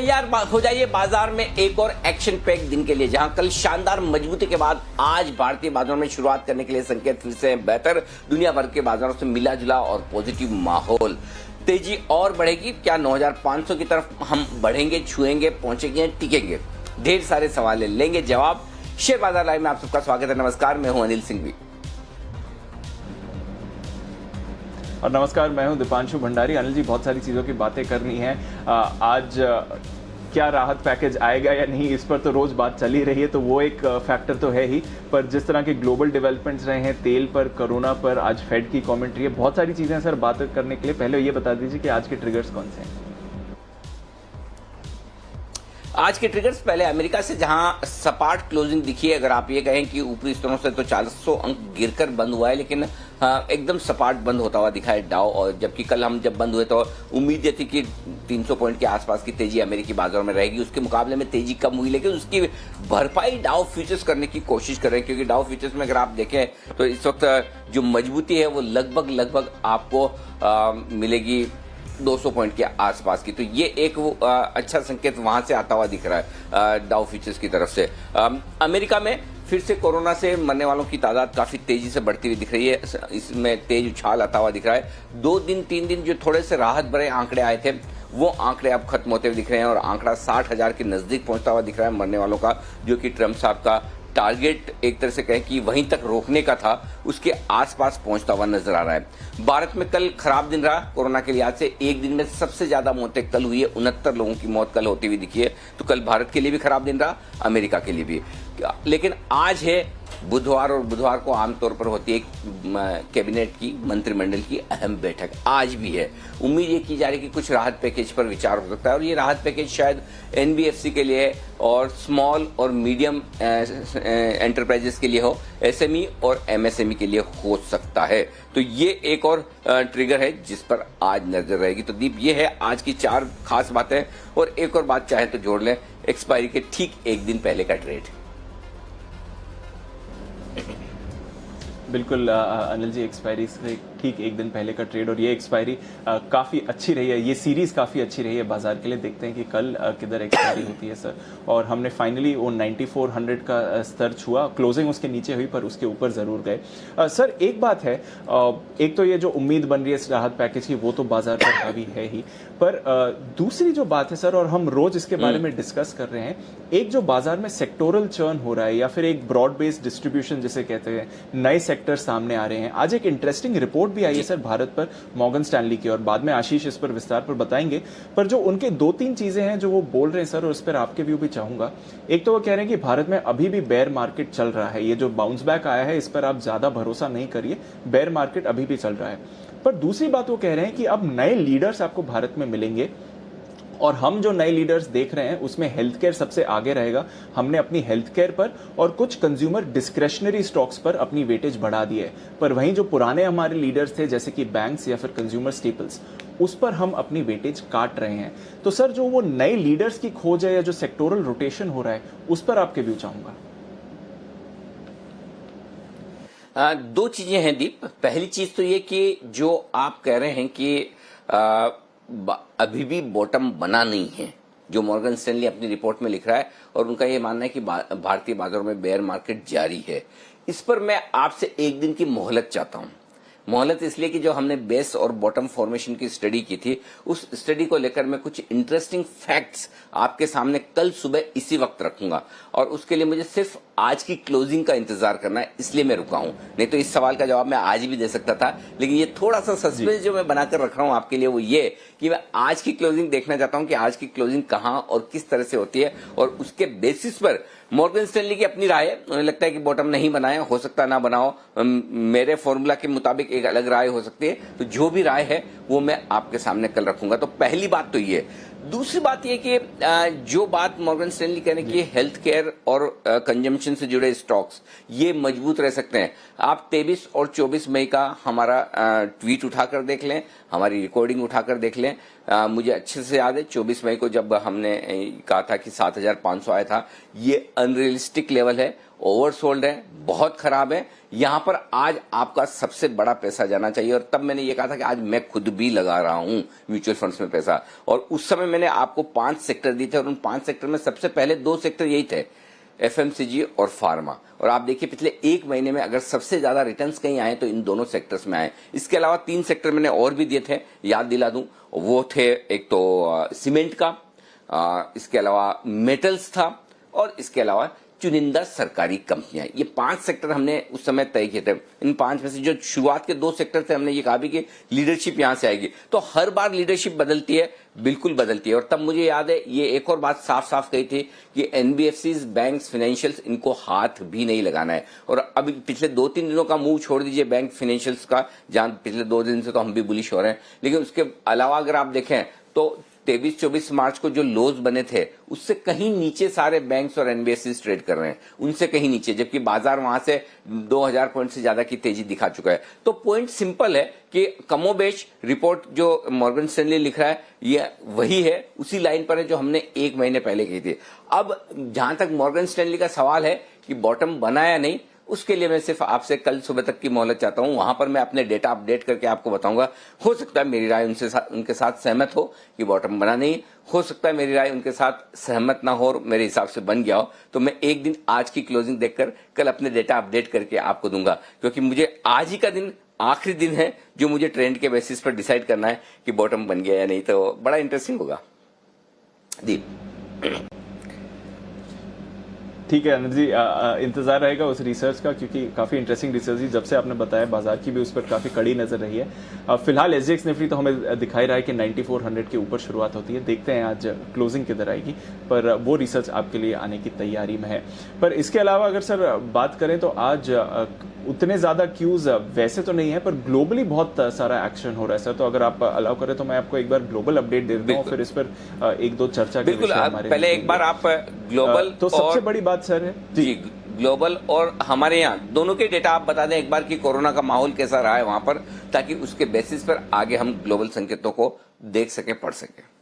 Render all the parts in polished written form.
तैयार हो जाइए बाजार में एक और एक्शन पैक दिन के लिए, जहां कल शानदार मजबूती के बाद आज भारतीय बाजारों में शुरुआत करने के लिए संकेत फिर से बेहतर। दुनिया भर के बाजारों से मिला जुला और पॉजिटिव माहौल। तेजी और बढ़ेगी क्या? 9500 की तरफ हम बढ़ेंगे, छुएंगे, पहुंचेंगे, टिकेंगे? ढेर सारे सवाल लेंगे जवाब। शेयर बाजार लाइव में आप सबका स्वागत है। नमस्कार, मैं हूं अनिल सिंघवी और नमस्कार, मैं हूं दीपांशु भंडारी। अनिल जी, बहुत सारी चीज़ों की बातें करनी है। आज क्या राहत पैकेज आएगा या नहीं, इस पर तो रोज बात चली रही है, तो वो एक फैक्टर तो है ही। पर जिस तरह के ग्लोबल डेवलपमेंट्स रहे हैं, तेल पर, कोरोना पर, आज फेड की कमेंट्री है, बहुत सारी चीज़ें सर बात करने के लिए। पहले ये बता दीजिए कि आज के ट्रिगर्स कौन से हैं। आज के ट्रिगर्स, पहले अमेरिका से, जहां सपाट क्लोजिंग दिखी है। अगर आप ये कहें कि ऊपरी स्तरों से तो 400 अंक गिरकर बंद हुआ है, लेकिन एकदम सपाट बंद होता हुआ दिखा है डाउ। और जबकि कल हम जब बंद हुए तो उम्मीद ये थी कि 300 पॉइंट के आसपास की तेजी अमेरिकी बाजारों में रहेगी। उसके मुकाबले में तेजी कम हुई, लेकिन उसकी भरपाई डाउ फ्यूचर्स करने की कोशिश कर रहे हैं, क्योंकि डाउ फ्यूचर्स में अगर आप देखें तो इस वक्त जो मजबूती है वो लगभग आपको मिलेगी 200 पॉइंट के आसपास की। तो ये एक अच्छा संकेत वहां से आता हुआ दिख रहा है डाउ फ्यूचर्स की तरफ से। अमेरिका में फिर से कोरोना से मरने वालों की तादाद काफी तेजी से बढ़ती हुई दिख रही है। इसमें तेज उछाल आता हुआ दिख रहा है। 2 दिन 3 दिन जो थोड़े से राहत भरे आंकड़े आए थे, वो आंकड़े अब खत्म होते हुए दिख रहे हैं और आंकड़ा 60,000 के नजदीक पहुंचता हुआ दिख रहा है मरने वालों का, जो कि ट्रंप साहब का टारगेट एक तरह से कहें कि वहीं तक रोकने का था, उसके आसपास पहुंचता हुआ नजर आ रहा है। भारत में कल खराब दिन रहा कोरोना के लिहाज से। एक दिन में सबसे ज्यादा मौतें कल हुई है, 69 लोगों की मौत कल होती हुई दिखी है। तो कल भारत के लिए भी खराब दिन रहा, अमेरिका के लिए भी। लेकिन आज है बुधवार, और बुधवार को आमतौर पर होती है एक कैबिनेट की, मंत्रिमंडल की अहम बैठक। आज भी है। उम्मीद ये की जा रही है कि कुछ राहत पैकेज पर विचार हो सकता है, और ये राहत पैकेज शायद एनबीएफसी के लिए और स्मॉल और मीडियम एंटरप्राइजेस के लिए हो, एसएमई और एमएसएमई के लिए हो सकता है। तो ये एक और ट्रिगर है जिस पर आज नजर रहेगी। तो दीप, ये है आज की 4 खास बातें। और एक और बात चाहे तो जोड़ लें, एक्सपायरी के ठीक एक दिन पहले का ट्रेड। बिल्कुल अनिल जी, एक्सपायरी से ठीक एक दिन पहले का ट्रेड, और ये एक्सपायरी काफ़ी अच्छी रही है। ये सीरीज़ काफ़ी अच्छी रही है बाजार के लिए। देखते हैं कि कल किधर एक्सपायरी होती है सर। और हमने फाइनली वो 9400 का स्तर छुआ। क्लोजिंग उसके नीचे हुई, पर उसके ऊपर ज़रूर गए। सर एक बात है, एक तो ये जो उम्मीद बन रही है इस राहत पैकेज की, वो तो बाजार पर हावी है ही। पर दूसरी जो बात है सर, और हम रोज इसके बारे में डिस्कस कर रहे हैं, एक जो बाजार में सेक्टोरल चर्न हो रहा है, या फिर एक ब्रॉड बेस्ड डिस्ट्रीब्यूशन जिसे कहते हैं, नए सेक्टर सामने आ रहे हैं। आज एक इंटरेस्टिंग रिपोर्ट भी आई है सर भारत पर, मॉर्गन स्टैनली की, और बाद में आशीष इस पर विस्तार पर बताएंगे। पर जो उनके 2-3 चीजें हैं जो वो बोल रहे हैं सर, और इस पर आपके व्यू भी चाहूंगा। एक तो वो कह रहे हैं कि भारत में अभी भी बेयर मार्केट चल रहा है। ये जो बाउंस बैक आया है, इस पर आप ज्यादा भरोसा नहीं करिए, बेयर मार्केट अभी भी चल रहा है। पर दूसरी बात वो कह रहे हैं कि अब नए लीडर्स आपको भारत में मिलेंगे, और हम जो नए लीडर्स देख रहे हैं उसमें हेल्थ केयर सबसे आगे रहेगा। हमने अपनी हेल्थ केयर पर और कुछ कंज्यूमर डिस्क्रेशनरी स्टॉक्स पर अपनी वेटेज बढ़ा दी है। पर वहीं जो पुराने हमारे लीडर्स थे, जैसे कि बैंक्स या फिर कंज्यूमर स्टेपल्स, उस पर हम अपनी वेटेज काट रहे हैं। तो सर, जो वो नए लीडर्स की खोज है या जो सेक्टोरल रोटेशन हो रहा है, उस पर आपके व्यू चाहूंगा। 2 चीजें हैं दीप। पहली चीज तो ये कि जो आप कह रहे हैं कि अभी भी बॉटम बना नहीं है, जो मॉर्गन स्टैनली अपनी रिपोर्ट में लिख रहा है, और उनका यह मानना है कि भारतीय बाजारों में बेयर मार्केट जारी है। इस पर मैं आपसे एक दिन की मोहलत चाहता हूं। मोहलत इसलिए कि जो हमने बेस और बॉटम फॉर्मेशन की स्टडी की थी, उस स्टडी को लेकर मैं कुछ इंटरेस्टिंग फैक्ट्स आपके सामने कल सुबह इसी वक्त रखूंगा, और उसके लिए मुझे सिर्फ आज की क्लोजिंग का इंतजार करना है, इसलिए मैं रुका हूं। नहीं तो इस सवाल का जवाब मैं आज भी दे सकता था, लेकिन ये थोड़ा सा सस्पेंस जो मैं बनाकर रख रहा हूं आपके लिए, वो ये कि मैं आज की क्लोजिंग देखना चाहता हूं कि आज की क्लोजिंग कहां और किस तरह से होती है, और उसके बेसिस पर मॉर्गन स्टैनली की अपनी राय है। उन्हें लगता है कि बॉटम नहीं बनाया, हो सकता ना बनाओ, मेरे फॉर्मूला के मुताबिक एक अलग राय हो सकती है। तो जो भी राय है वो मैं आपके सामने कल रखूंगा। तो पहली बात तो ये। दूसरी बात ये कि जो बात मॉर्गन स्टैनली कहने की, हेल्थ केयर और कंजम्पशन से जुड़े स्टॉक्स ये मजबूत रह सकते हैं। आप 23 और 24 मई का हमारा ट्वीट उठाकर देख लें, हमारी रिकॉर्डिंग उठाकर देख लें। मुझे अच्छे से याद है 24 मई को जब हमने कहा था कि 7,500 आया था, ये अनरियलिस्टिक लेवल है ओवरसोल्ड है, बहुत खराब है। यहां पर आज आपका सबसे बड़ा पैसा जाना चाहिए, और तब मैंने ये कहा था कि आज मैं खुद भी लगा रहा हूं म्यूचुअल फंड्स में पैसा, और उस समय मैंने आपको 5 सेक्टर दिए थे, और उन 5 सेक्टर में सबसे पहले 2 सेक्टर यही थे, एफएमसीजी और फार्मा। और आप देखिए पिछले 1 महीने में अगर सबसे ज्यादा रिटर्न्स कहीं आए तो इन दोनों सेक्टर्स में आए। इसके अलावा 3 सेक्टर मैंने और भी दिए थे, याद दिला दूं, वो थे एक तो सीमेंट का, इसके अलावा मेटल्स था, और इसके अलावा चुनिंदा सरकारी कंपनियां। ये 5 सेक्टर हमने उस समय तय किए थे। इन 5 में से जो शुरुआत के 2 सेक्टर थे, हमने ये कहा भी कि लीडरशिप यहां से आएगी। तो हर बार लीडरशिप बदलती है, बिल्कुल बदलती है। और तब मुझे याद है ये एक और बात साफ साफ कही थी कि एनबीएफसीज, बैंक्स, फाइनेंशियल्स, इनको हाथ भी नहीं लगाना है। और अभी पिछले 2-3 दिनों का मूव छोड़ दीजिए बैंक फाइनेंशियल्स का, जहां पिछले 2 दिन से तो हम भी बुलिश हो रहे हैं, लेकिन उसके अलावा अगर आप देखें तो 23-24 मार्च को जो लोज बने थे उससे कहीं नीचे सारे बैंक्स और एनबीएफसी ट्रेड कर रहे हैं, उनसे कहीं नीचे, जबकि बाजार वहां से 2000 पॉइंट से ज्यादा की तेजी दिखा चुका है। तो पॉइंट सिंपल है कि कमोबेश रिपोर्ट जो मॉर्गन स्टैनली लिख रहा है ये वही है, उसी लाइन पर है जो हमने 1 महीने पहले कही थी। अब जहां तक मॉर्गन स्टैनली का सवाल है कि बॉटम बना या नहीं, उसके लिए मैं सिर्फ आपसे कल सुबह तक की मोहलत चाहता हूं। वहां पर मैं अपने डेटा अपडेट करके आपको बताऊंगा। हो सकता है मेरी राय उनके साथ सहमत हो कि बॉटम बना नहीं, हो सकता है मेरी राय उनके साथ सहमत ना हो और मेरे हिसाब से बन गया हो, तो मैं एक दिन आज की क्लोजिंग देखकर कल अपने डेटा अपडेट करके आपको दूंगा, क्योंकि मुझे आज ही का दिन आखिरी दिन है जो मुझे ट्रेंड के बेसिस पर डिसाइड करना है कि बॉटम बन गया या नहीं। तो बड़ा इंटरेस्टिंग होगा। दीप, ठीक है अनिल जी, इंतजार रहेगा उस रिसर्च का, क्योंकि काफी इंटरेस्टिंग रिसर्च ही जब से आपने बताया, बाजार की भी उस पर काफी कड़ी नजर रही है। फिलहाल एसजीएक्स निफ्टी तो हमें दिखाई रहा है कि 9400 के ऊपर शुरुआत होती है। देखते हैं आज क्लोजिंग किधर आएगी, पर वो रिसर्च आपके लिए आने की तैयारी में है। पर इसके अलावा अगर सर बात करें तो आज उतने ज्यादा क्यूज वैसे तो नहीं है, पर ग्लोबली बहुत सारा एक्शन हो रहा है सर। तो अगर आप अलाउ करें तो मैं आपको एक बार ग्लोबल अपडेट दे देता हूँ, फिर इस पर 1-2 चर्चा के बिल्कुल। हमारे पहले एक बार आप ग्लोबल तो सबसे बड़ी बात सर है जी, ग्लोबल और हमारे यहाँ दोनों के डेटा आप बता दें एक बार कि कोरोना का माहौल कैसा रहा है वहां पर, ताकि उसके बेसिस पर आगे हम ग्लोबल संकेतों को देख सके, पढ़ सके।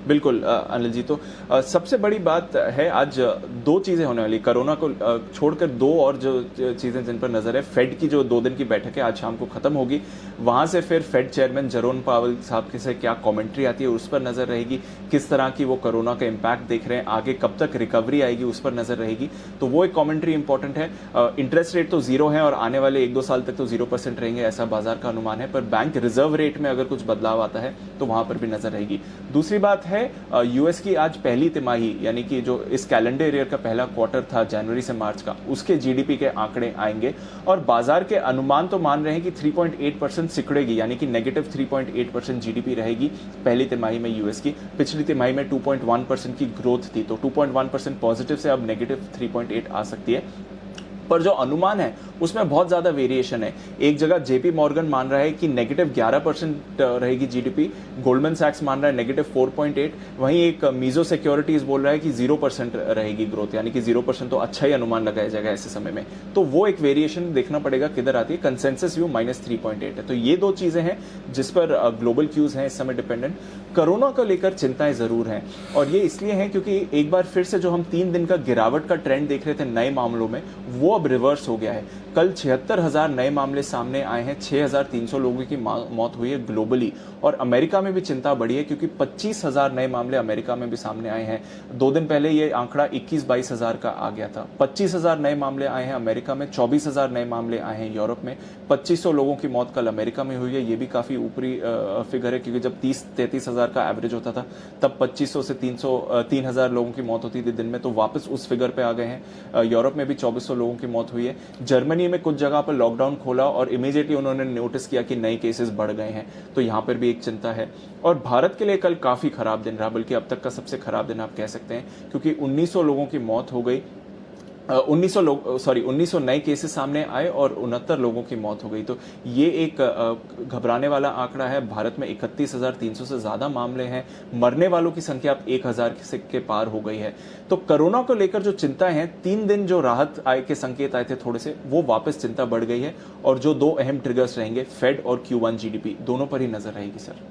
बिल्कुल अनिल जी, तो सबसे बड़ी बात है आज 2 चीजें होने वाली, कोरोना को छोड़कर 2 और जो चीजें जिन पर नजर है। फेड की जो 2 दिन की बैठक है आज शाम को खत्म होगी, वहां से फिर फेड चेयरमैन जेरोम पावेल साहब के से क्या कमेंट्री आती है उस पर नजर रहेगी, किस तरह की वो कोरोना का इम्पैक्ट देख रहे हैं, आगे कब तक रिकवरी आएगी उस पर नजर रहेगी। तो वो एक कमेंट्री इंपॉर्टेंट है। इंटरेस्ट रेट तो 0 है और आने वाले 1-2 साल तक तो 0% रहेंगे, ऐसा बाजार का अनुमान है। पर बैंक रिजर्व रेट में अगर कुछ बदलाव आता है तो वहां पर भी नजर रहेगी। दूसरी बात है यूएस की आज पहली तिमाही, यानी कि जो इस कैलेंडर ईयर का पहला क्वार्टर था जनवरी से मार्च का, उसके जीडीपी के आंकड़े आएंगे, और बाजार के अनुमान तो मान रहे हैं कि 3.8% सिकुड़ेगी, यानी कि नेगेटिव 3.8% जीडीपी रहेगी पहली तिमाही में यूएस की। पिछली तिमाही में 2.1% की ग्रोथ थी, तो 2.1% पॉजिटिव से अब नेगेटिव 3.8 आ सकती है। पर जो अनुमान है उसमें बहुत ज्यादा वेरिएशन है। एक जगह जेपी मॉर्गन मान रहा है कि नेगेटिव 11% रहेगी जीडीपी, गोल्डमैन सैक्स मान रहा है नेगेटिव 4.8, वहीं एक मीजो सिक्योरिटीज बोल रहा है कि 0% रहेगी ग्रोथ, यानी कि 0% तो अच्छा ही अनुमान लगाया जाएगा ऐसे समय में। तो वो एक वेरिएशन देखना पड़ेगा किधर आती है। कंसेंसस व्यू -3.8 है। तो ये 2 चीजें हैं जिस पर ग्लोबल क्यूज हैं इस समय डिपेंडेंट। कोरोना को लेकर चिंताएं जरूर हैं, और ये इसलिए हैं क्योंकि एक बार फिर से जो हम 3 दिन का गिरावट का ट्रेंड देख रहे थे नए मामलों में, वो अब रिवर्स हो गया है। कल 76,000 नए मामले सामने आए हैं, 6,300 लोगों की मौत हुई है ग्लोबली, और अमेरिका में भी चिंता बढ़ी है क्योंकि 25,000 नए मामले अमेरिका में भी सामने आए हैं। 2 दिन पहले ये आंकड़ा 21-22 हजार का आ गया था। 25,000 नए मामले आए हैं अमेरिका में, 24,000 नए मामले आए हैं यूरोप में, 2500 लोगों की मौत कल अमेरिका में हुई है। ये भी काफी ऊपरी फिगर है, क्योंकि जब 30-33 हजार का एवरेज होता था तब 2500 से 3,000 लोगों की मौत होती थी दिन में, तो वापस उस फिगर पे आ गए हैं। यूरोप में भी 2400 लोगों की मौत हुई है। जर्मनी में कुछ जगह पर लॉकडाउन खोला और इमीडिएटली उन्होंने नोटिस किया कि नए केसेस बढ़ गए हैं, तो यहां पर भी एक चिंता है। और भारत के लिए कल काफी खराब दिन रहा, बल्कि अब तक का सबसे खराब दिन आप कह सकते हैं, क्योंकि 1900 लोगों की मौत हो गई। 1900 नए केसेस सामने आए और 69 लोगों की मौत हो गई। तो ये एक घबराने वाला आंकड़ा है। भारत में 31,300 से ज्यादा मामले हैं, मरने वालों की संख्या अब 1,000 के पार हो गई है। तो कोरोना को लेकर जो चिंता है, 3 दिन जो राहत आए के संकेत आए थे थोड़े से, वो वापस चिंता बढ़ गई है। और जो 2 अहम ट्रिगर्स रहेंगे, फेड और Q1 जीडीपी, दोनों पर ही नजर रहेगी सर।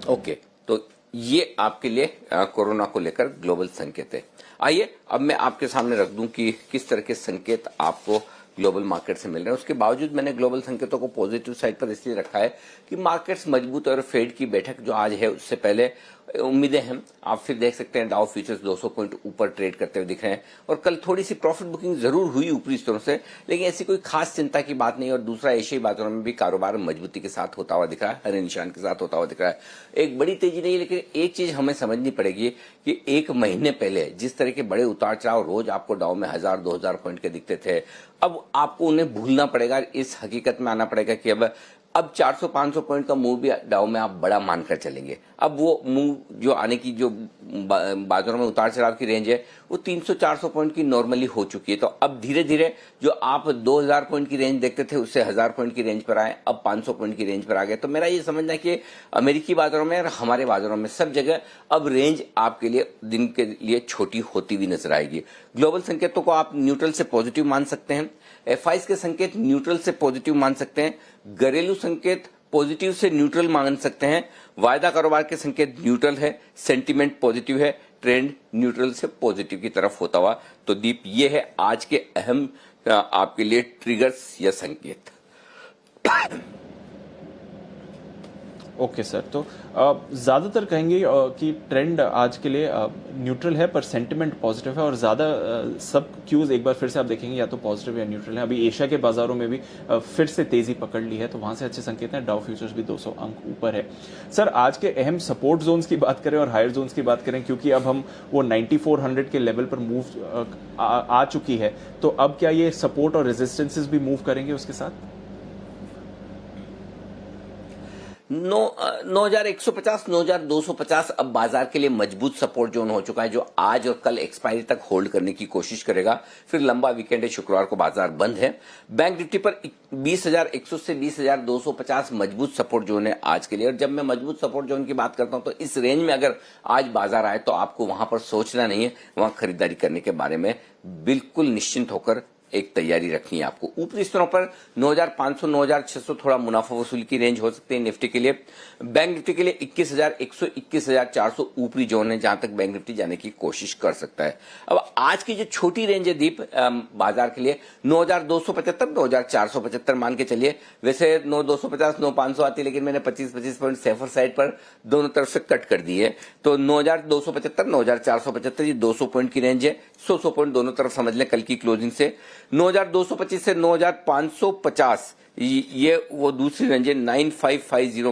ओके, तो ये आपके लिए कोरोना को लेकर ग्लोबल संकेत है। आइए अब मैं आपके सामने रख दूं कि किस तरह के संकेत आपको ग्लोबल मार्केट से मिल रहे हैं। उसके बावजूद मैंने ग्लोबल संकेतों को पॉजिटिव साइड पर इसलिए रखा है कि मार्केट्स मजबूत और फेड की बैठक जो आज है उससे पहले उम्मीदें हैं। आप फिर देख सकते हैं डाउ फ्यूचर्स 200 पॉइंट ऊपर ट्रेड करते हुए दिख रहे हैं और कल थोड़ी सी प्रॉफिट बुकिंग जरूर हुई ऊपरी स्तरों से, लेकिन ऐसी कोई खास चिंता की बात नहीं। और दूसरा, एशियाई बाजारों में भी कारोबार मजबूती के साथ होता हुआ दिख रहा है, हरे निशान के साथ होता हुआ दिख रहा है। एक बड़ी तेजी नहीं, लेकिन एक चीज हमें समझनी पड़ेगी कि एक महीने पहले जिस तरह के बड़े उतार चढ़ाव रोज आपको डाउ में 1000-2000 पॉइंट के दिखते थे, अब आपको उन्हें भूलना पड़ेगा। इस हकीकत में आना पड़ेगा कि अब 400-500 पॉइंट का मूव भी डाउ में आप बड़ा मानकर चलेंगे। अब वो मूव जो आने की जो बाजारों में उतार चढ़ाव की रेंज है वो 300-400 पॉइंट की नॉर्मली हो चुकी है। तो अब धीरे धीरे जो आप 2000 पॉइंट की रेंज देखते थे उससे 1000 पॉइंट की रेंज पर आए, अब 500 पॉइंट की रेंज पर आ गए। तो मेरा ये समझना है कि अमेरिकी बाजारों में और हमारे बाजारों में सब जगह अब रेंज आपके लिए दिन के लिए छोटी होती हुई नजर आएगी। ग्लोबल संकेतों को आप न्यूट्रल से पॉजिटिव मान सकते हैं, एफआईज के संकेत न्यूट्रल से पॉजिटिव मान सकते हैं, घरेलू संकेत पॉजिटिव से न्यूट्रल मान सकते हैं, वायदा कारोबार के संकेत न्यूट्रल है, सेंटीमेंट पॉजिटिव है, ट्रेंड न्यूट्रल से पॉजिटिव की तरफ होता हुआ। तो दीप, ये है आज के अहम आपके लिए ट्रिगर्स या संकेत। ओके सर, तो ज़्यादातर कहेंगे कि ट्रेंड आज के लिए न्यूट्रल है पर सेंटिमेंट पॉजिटिव है और ज़्यादा सब क्यूज एक बार फिर से आप देखेंगे या तो पॉजिटिव या न्यूट्रल है। अभी एशिया के बाजारों में भी फिर से तेज़ी पकड़ ली है, तो वहाँ से अच्छे संकेत हैं। डाउ फ्यूचर्स भी 200 अंक ऊपर है। सर, आज के अहम सपोर्ट जोन्स की बात करें और हायर जोन्स की बात करें, क्योंकि अब हम वो 9400 के लेवल पर मूव आ चुकी है, तो अब क्या ये सपोर्ट और रेजिस्टेंसेज भी मूव करेंगे उसके साथ? 9150, 9250 अब बाजार के लिए मजबूत सपोर्ट जोन हो चुका है, जो आज और कल एक्सपायरी तक होल्ड करने की कोशिश करेगा। फिर लंबा वीकेंड है, शुक्रवार को बाजार बंद है। बैंक निफ्टी पर 20,100 से 20,250 मजबूत सपोर्ट जोन है आज के लिए। और जब मैं मजबूत सपोर्ट जोन की बात करता हूं तो इस रेंज में अगर आज बाजार आए तो आपको वहां पर सोचना नहीं है, वहां खरीदारी करने के बारे में बिल्कुल निश्चिंत होकर एक तैयारी रखनी है आपको। ऊपरी स्तरों पर 9,500, 9,600 थोड़ा मुनाफा वसूली की रेंज हो सकती है निफ्टी के लिए। बैंक निफ्टी के लिए 21,100, 21,400 ऊपरी जोन है, जहां तक बैंक निफ्टी जाने की कोशिश कर सकता है। अब आज की जो छोटी रेंज है दीप बाजार के लिए 9,275, 9,475 मान के चलिए। वैसे 9,250, 9,500 आती है, लेकिन मैंने 25 पॉइंट सेफर साइड पर दोनों तरफ से कट कर दी है। तो 9,275, 9,475 ये 200 पॉइंट की रेंज है। 100 पॉइंट दोनों तरफ समझ लें कल की क्लोजिंग से। 9,225 से 9,550 ये वो दूसरी रेंज है। 9,550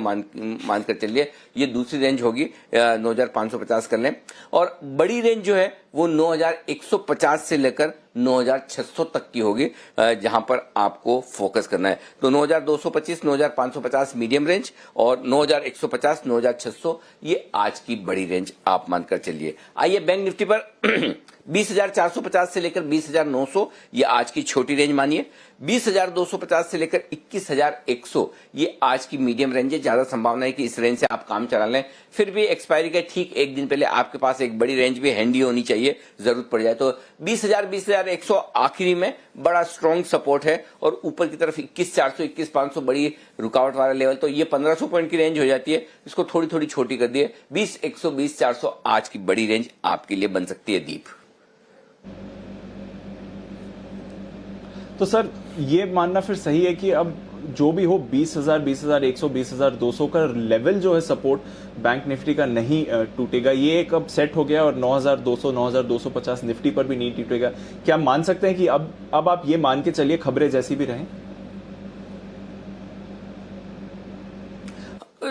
मानकर चलिए, ये दूसरी रेंज होगी। 9,550 कर लें। और बड़ी रेंज जो है वो 9,150 से लेकर 9,600 तक की होगी, जहां पर आपको फोकस करना है। तो 9,225, 9,550 मीडियम रेंज और 9,150, 9,600 ये आज की बड़ी रेंज आप मानकर चलिए। आइए बैंक निफ्टी पर 20,450 से लेकर 20,900 ये आज की छोटी रेंज मानिए। 20,250 से लेकर 21,100 ये आज की मीडियम रेंज है। ज्यादा संभावना है कि इस रेंज से आप काम चला लें। फिर भी एक्सपायरी के ठीक एक दिन पहले आपके पास एक बड़ी रेंज भी हैंडी होनी चाहिए, जरूरत पड़ जाए तो। 20,000, 20,100 आखिरी में बड़ा स्ट्रॉन्ग सपोर्ट है और ऊपर की तरफ 21,400, 21,500 बड़ी रुकावट वाला लेवल। तो ये 1,500 पॉइंट की रेंज हो जाती है, इसको थोड़ी थोड़ी छोटी कर दिए। 20,100, 20,400 आज की बड़ी रेंज आपके लिए बन सकती है दीप। तो सर, ये मानना फिर सही है कि अब जो भी हो 20,000, 20,100, 20,200 का लेवल जो है सपोर्ट बैंक निफ्टी का नहीं टूटेगा, ये एक अब सेट हो गया और 9,200, 9,250 निफ्टी पर भी नहीं टूटेगा। क्या मान सकते हैं कि अब आप ये मान के चलिए खबरें जैसी भी रहें?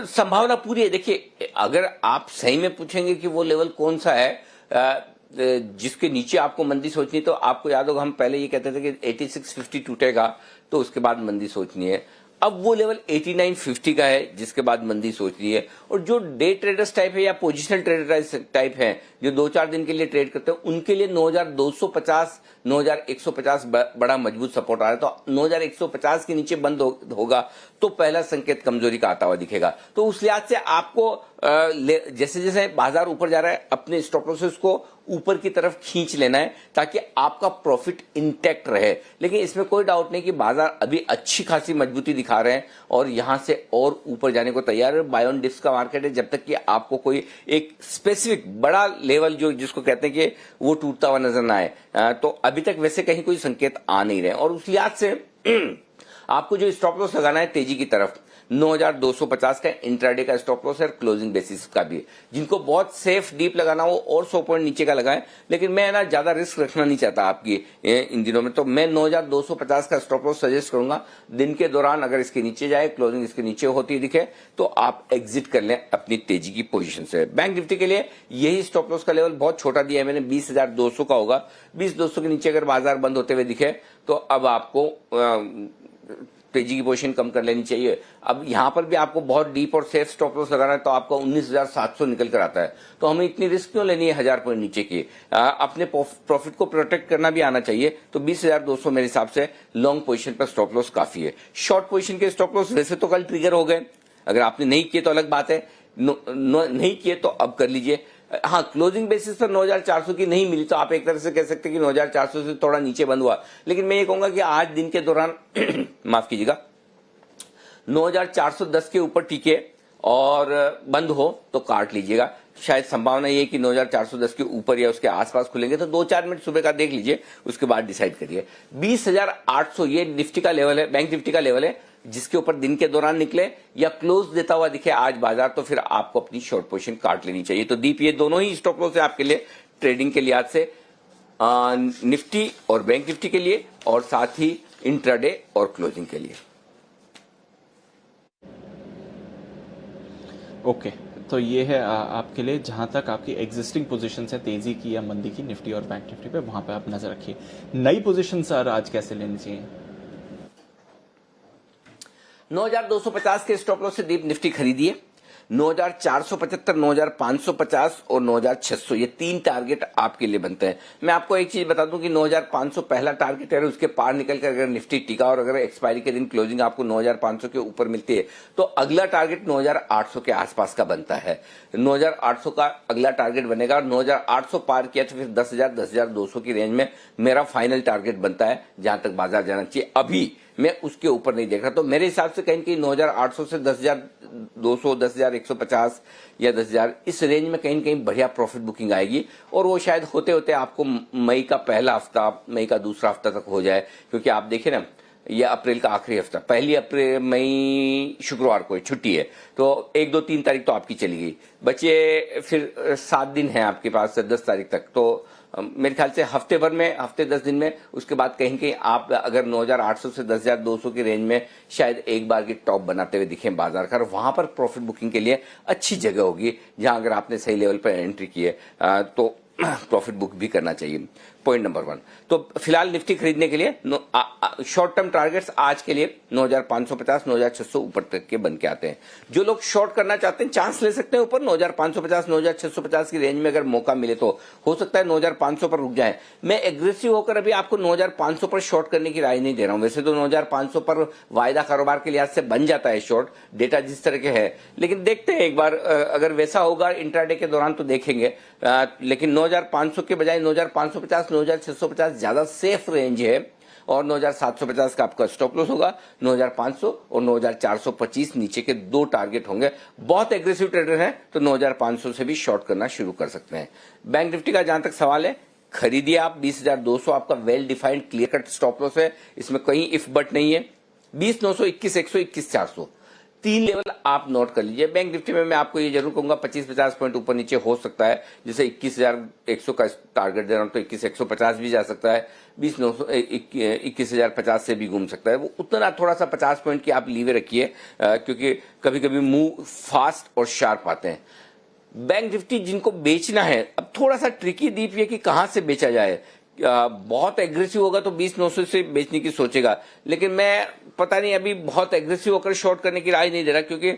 संभावना पूरी है। देखिए, अगर आप सही में पूछेंगे कि वो लेवल कौन सा है जिसके नीचे आपको मंदी सोचनी, तो आपको याद होगा हम पहले ये कहते थे कि 8650 टूटेगा तो उसके बाद मंदी सोचनी है। अब वो लेवल 8950 का है जिसके बाद मंदी सोचनी है। और जो डे ट्रेडर्स टाइप है या पोजिशनल ट्रेडर्स टाइप है जो 2-4 दिन के लिए ट्रेड करते हैं, उनके लिए 9,250, 9,150 बड़ा मजबूत सपोर्ट आ रहा है। तो 9,150 के नीचे बंद होगा तो पहला संकेत कमजोरी का आता हुआ दिखेगा। तो उस लिहाज से आपको जैसे जैसे बाजार ऊपर जा रहा है अपने स्टॉप लॉसेस को ऊपर की तरफ खींच लेना है ताकि आपका प्रॉफिट इंटैक्ट रहे। लेकिन इसमें कोई डाउट नहीं कि बाजार अभी अच्छी खासी मजबूती दिखा रहे हैं और यहां से और ऊपर जाने को तैयार है। बाय ऑन डिप्स का मार्केट है, जब तक कि आपको कोई एक स्पेसिफिक बड़ा लेवल जो जिसको कहते हैं कि वो टूटता हुआ नजर ना आए तो अभी तक वैसे कहीं कोई संकेत आ नहीं रहे। और उस लिहाज से आपको जो स्टॉप लॉस लगाना है तेजी की तरफ 9250 का इंट्राडे का स्टॉप लॉस है, क्लोजिंग बेसिस का भी। जिनको बहुत सेफ डीप लगाना हो और 100 पॉइंट नीचे का लगाएं, लेकिन मैं ना ज्यादा रिस्क रखना नहीं चाहता आपकी इन दिनों में, तो मैं 9250 का स्टॉप लॉस सजेस्ट करूंगा। दिन के दौरान अगर इसके नीचे जाए, क्लोजिंग इसके नीचे होती दिखे तो आप एग्जिट कर लें अपनी तेजी की पोजीशन से। बैंक निफ्टी के लिए यही स्टॉप लॉस का लेवल बहुत छोटा दिया है मैंने, 20,200 का होगा। 20,200 के नीचे अगर बाजार बंद होते हुए दिखे तो अब आपको तेजी की पोजीशन कम कर लेनी चाहिए। अब यहां पर भी आपको बहुत डीप और सेफ स्टॉप लॉस लगाना है तो आपको 19,700 निकल कर आता है, तो हमें इतनी रिस्क क्यों लेनी है 1000 पॉइंट नीचे की। अपने प्रॉफिट को प्रोटेक्ट करना भी आना चाहिए। तो 20,200 मेरे हिसाब से लॉन्ग पोजीशन पर स्टॉप लॉस काफी है। शॉर्ट पोजीशन के स्टॉप लॉस वैसे तो कल ट्रिगर हो गए, अगर आपने नहीं किए तो अलग बात है, नहीं किए तो अब कर लीजिए। हाँ, क्लोजिंग बेसिस पर 9,400 की नहीं मिली तो आप एक तरह से कह सकते हैं कि 9,400 से थोड़ा नीचे बंद हुआ, लेकिन मैं ये कहूंगा कि आज दिन के दौरान माफ कीजिएगा 9,410 के ऊपर टिके और बंद हो तो काट लीजिएगा। शायद संभावना ये कि 9,410 के ऊपर या उसके आसपास खुलेंगे, तो 2-4 मिनट सुबह का देख लीजिए, उसके बाद डिसाइड करिए। 20,800 ये निफ्टी का लेवल है, बैंक निफ्टी का लेवल है, जिसके ऊपर दिन के दौरान निकले या क्लोज देता हुआ दिखे आज बाजार तो फिर आपको अपनी शॉर्ट पोजीशन काट लेनी चाहिए। तो दीप ये दोनों ही स्टॉप लॉस है आपके लिए ट्रेडिंग के लिहाज से, निफ्टी और बैंक निफ्टी के लिए, और साथ ही इंट्राडे और क्लोजिंग के लिए। ओके तो ये है आपके लिए, जहां तक आपकी एग्जिस्टिंग पोजीशन है तेजी की या मंदी की निफ्टी और बैंक निफ्टी पे, वहां पे आप नजर रखिए। नई पोजीशन सर आज कैसे लेनी चाहिए? 9,250 के स्टॉप लॉस से डीप निफ्टी खरीदिए। 9,475, 9,550 और 9,600 ये 3 टारगेट आपके लिए बनते हैं। मैं आपको एक चीज बता दूं कि 9,500 पहला टारगेट है, उसके पार निकल कर अगर निफ्टी टिका और अगर एक्सपायरी के दिन क्लोजिंग आपको 9,500 के ऊपर मिलती है तो अगला टारगेट 9,800 के आसपास का बनता है। 9,800 का अगला टारगेट बनेगा और 9,800 पार किया तो फिर 10,000, 10,200 की रेंज में मेरा फाइनल टारगेट बनता है जहां तक बाजार जाना चाहिए। अभी मैं उसके ऊपर नहीं देख रहा, तो मेरे हिसाब से कहीं कहीं 9,800 से 10,200, 10,150 या 10,000 इस रेंज में कहीं कहीं बढ़िया प्रॉफिट बुकिंग आएगी, और वो शायद होते होते आपको मई का पहला हफ्ता, मई का दूसरा हफ्ता तक हो जाए, क्योंकि आप देखिए ना यह अप्रैल का आखिरी हफ्ता, 1 अप्रैल मई शुक्रवार को छुट्टी है, तो 1, 2, 3 तारीख तो आपकी चली गई, बचे फिर 7 दिन है आपके पास 10 तारीख तक। तो मेरे ख्याल से हफ्ते 10 दिन में उसके बाद कहीं कहीं आप अगर 9,800 से 10,200 की रेंज में शायद एक बार की टॉप बनाते हुए दिखें बाजार का, वहां पर प्रॉफिट बुकिंग के लिए अच्छी जगह होगी, जहां अगर आपने सही लेवल पर एंट्री की है तो प्रॉफिट बुक भी करना चाहिए। Point number 1। तो फिलहाल निफ्टी खरीदने के लिए शॉर्ट टर्म टारगेट्स आज के लिए 9,550, 9,600 ऊपर तक के बन के आते हैं। जो लोग शॉर्ट करना चाहते हैं चांस ले सकते हैं ऊपर 9,550, 9,650 की रेंज में अगर मौका मिले तो हो सकता है 9,500 पर रुक जाए। मैं एग्रेसिव होकर अभी आपको 9,500 पर शॉर्ट करने की राय नहीं दे रहा हूं। वैसे तो 9,500 पर वायदा कारोबार के लिहाज से बन जाता है शॉर्ट, डेटा जिस तरह के है, लेकिन देखते हैं एक बार अगर वैसा होगा इंट्राडे के दौरान तो देखेंगे। लेकिन 9,500 के बजाय 9,550, 9,650 ज्यादा सेफ रेंज है, और 9,750 का आपका स्टॉप लॉस होगा। 9,500 और 9,425 नीचे के 2 टारगेट होंगे। बहुत एग्रेसिव ट्रेडर हैं तो 9,500 से भी शॉर्ट करना शुरू कर सकते हैं। बैंक निफ्टी का जहां तक सवाल है, खरीदिए आप। 20,200 आपका well defined clear cut stop loss है, इसमें कहीं इफ बट नहीं है। 20,900, 21,100, 21,400 3 लेवल आप नोट कर लीजिए। बैंक निफ्टी में मैं आपको ये जरूर कहूंगा 25-50 पॉइंट ऊपर नीचे हो सकता है। जैसे 21,100 का टारगेट दे रहा हूं तो 21,150 भी जा सकता है, 20,900, 21,050 से भी घूम सकता है। वो उतना थोड़ा सा 50 पॉइंट की आप लीवे रखिए, क्योंकि कभी कभी मूव फास्ट और शार्प आते हैं। बैंक निफ्टी जिनको बेचना है, अब थोड़ा सा ट्रिकी दीप ये कि कहां से बेचा जाए। बहुत एग्रेसिव होगा तो 20,900 से बेचने की सोचेगा, लेकिन मैं पता नहीं अभी बहुत एग्रेसिव होकर शॉर्ट करने की राय नहीं दे रहा, क्योंकि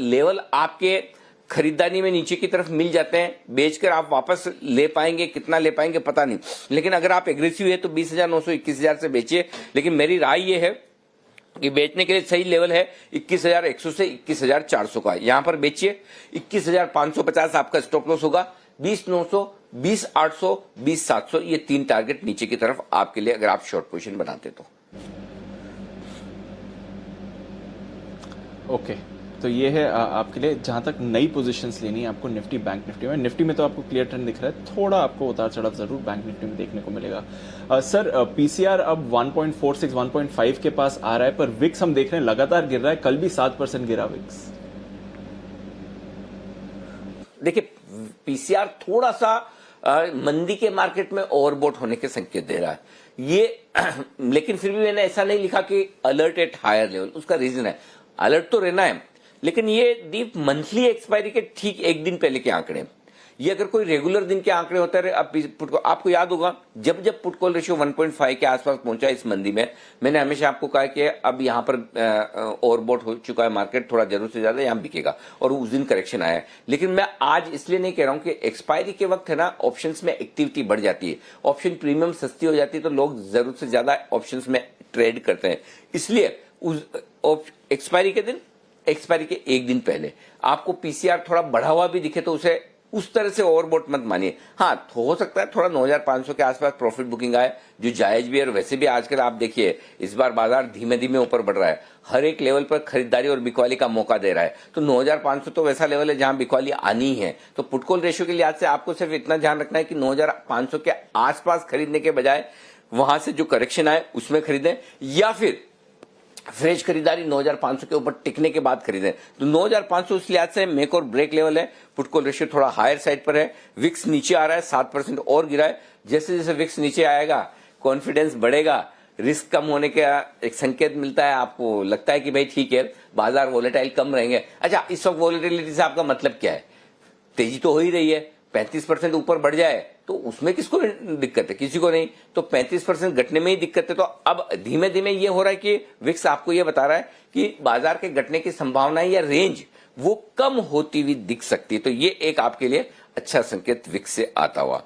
लेवल आपके खरीदारी में नीचे की तरफ मिल जाते हैं। बेचकर आप वापस ले पाएंगे, कितना ले पाएंगे पता नहीं, लेकिन अगर आप एग्रेसिव है तो 20,900, 21,000 से बेचिए। लेकिन मेरी राय यह है कि बेचने के लिए सही लेवल है 21,100 से 21,400 का, यहां पर बेचिए। 21,550 आपका स्टॉप लॉस होगा। 20,900 20,800, 20,700 ये 3 टारगेट नीचे की तरफ आपके लिए, अगर आप शॉर्ट पोजीशन बनाते तो। ओके, तो ये है आपके लिए जहां तक नई पोजीशंस लेनी है आपको निफ्टी, बैंक निफ्टी में तो आपको क्लियर ट्रेंड दिख रहा है, थोड़ा आपको उतार चढ़ाव जरूर बैंक निफ्टी में देखने को मिलेगा। सर, पीसीआर अब 1.46 1.5 के पास आ रहा है, पर विक्स हम देख रहे हैं लगातार गिर रहा है, कल भी 7% गिरा विक्स। देखिए, पीसीआर थोड़ा सा मंदी के मार्केट में ओवरबोट होने के संकेत दे रहा है ये लेकिन फिर भी मैंने ऐसा नहीं लिखा कि अलर्ट एट हायर लेवल। उसका रीजन है, अलर्ट तो रहना है, लेकिन ये दीप मंथली एक्सपायरी के ठीक एक दिन पहले के आंकड़े। ये अगर कोई रेगुलर दिन के आंकड़े होते रहे, आपको याद होगा जब जब पुट कॉल रेशियो 1.5 के आसपास पहुंचा इस मंदी में, मैंने हमेशा आपको कहा कि अब यहां पर ओवरबॉट हो चुका है मार्केट, थोड़ा जरूरत से ज्यादा यहां बिकेगा, और उस दिन करेक्शन आया है। लेकिन मैं आज इसलिए नहीं कह रहा हूं कि एक्सपायरी के वक्त है ना, ऑप्शंस में एक्टिविटी बढ़ जाती है, ऑप्शन प्रीमियम सस्ती हो जाती है, तो लोग जरूरत से ज्यादा ऑप्शंस में ट्रेड करते हैं। इसलिए उस एक्सपायरी के दिन, एक्सपायरी के एक दिन पहले आपको पीसीआर थोड़ा बढ़ा हुआ भी दिखे तो उसे उस तरह से ओवरबोट मत मानिए। हाँ, हो सकता है थोड़ा 9,500 के आसपास प्रॉफिट बुकिंग आए, जो जायज भी है। और वैसे भी आजकल आप देखिए इस बार बाजार धीमे धीमे ऊपर बढ़ रहा है, हर एक लेवल पर खरीदारी और बिकवाली का मौका दे रहा है। तो 9,500 तो वैसा लेवल है जहां बिकवाली आनी है। तो पुटकॉल रेशियो के लिहाज से आपको सिर्फ इतना ध्यान रखना है कि 9,500 के आसपास खरीदने के बजाय वहां से जो करेक्शन आए उसमें खरीदें, या फिर फ्रेश खरीदारी 9,500 के ऊपर टिकने के बाद खरीदें। तो 9,500 उस लिहाज से मेक और ब्रेक लेवल है। पुटकॉल रेशियो थोड़ा हायर साइड पर है, विक्स नीचे आ रहा है, 7% और गिरा है। जैसे जैसे विक्स नीचे आएगा कॉन्फिडेंस बढ़ेगा, रिस्क कम होने का एक संकेत मिलता है, आपको लगता है कि भाई ठीक है बाजार वोलेटाइल कम रहेंगे। अच्छा, इस वक्त वोलेटिलिटी से आपका मतलब क्या है? तेजी तो हो ही रही है, 35% ऊपर बढ़ जाए तो उसमें किसको दिक्कत है? किसी को नहीं। तो 35% घटने में ही दिक्कत है। तो अब धीमे धीमे ये हो रहा है कि विक्स आपको ये बता रहा है कि बाजार के घटने की संभावना या रेंज वो कम होती हुई दिख सकती है। तो ये एक आपके लिए अच्छा संकेत विक्स से आता हुआ।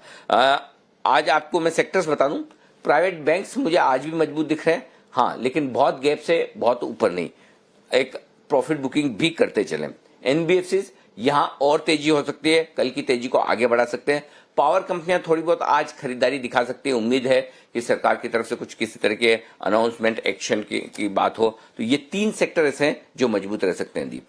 आज आपको मैं सेक्टर्स बता दूं, प्राइवेट बैंक्स मुझे आज भी मजबूत दिख रहे हैं, हाँ, लेकिन बहुत गैप से बहुत ऊपर नहीं, एक प्रॉफिट बुकिंग भी करते चले। एनबीएफसी यहां और तेजी हो सकती है, कल की तेजी को आगे बढ़ा सकते हैं। पावर कंपनियां थोड़ी बहुत आज खरीदारी दिखा सकती है, उम्मीद है कि सरकार की तरफ से कुछ किसी तरह के अनाउंसमेंट एक्शन की बात हो। तो ये 3 सेक्टर ऐसे हैं जो मजबूत रह सकते हैं। दीप,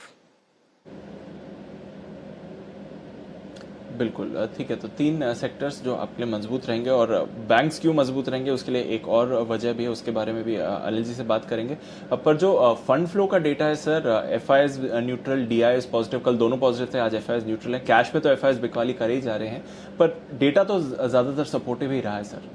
बिल्कुल ठीक है, तो 3 सेक्टर्स जो आपके लिए मजबूत रहेंगे, और बैंक्स क्यों मजबूत रहेंगे उसके लिए एक और वजह भी है, उसके बारे में भी अनिल जी से बात करेंगे। पर जो फंड फ्लो का डेटा है sir, FIS neutral, DIIs positive, कल दोनों पॉजिटिव थे, आज एफआईएस न्यूट्रल है। कैश पे तो एफआईएस बिकवाली करे ही जा रहे हैं, पर डेटा तो ज्यादातर सपोर्टिव ही रहा है सर।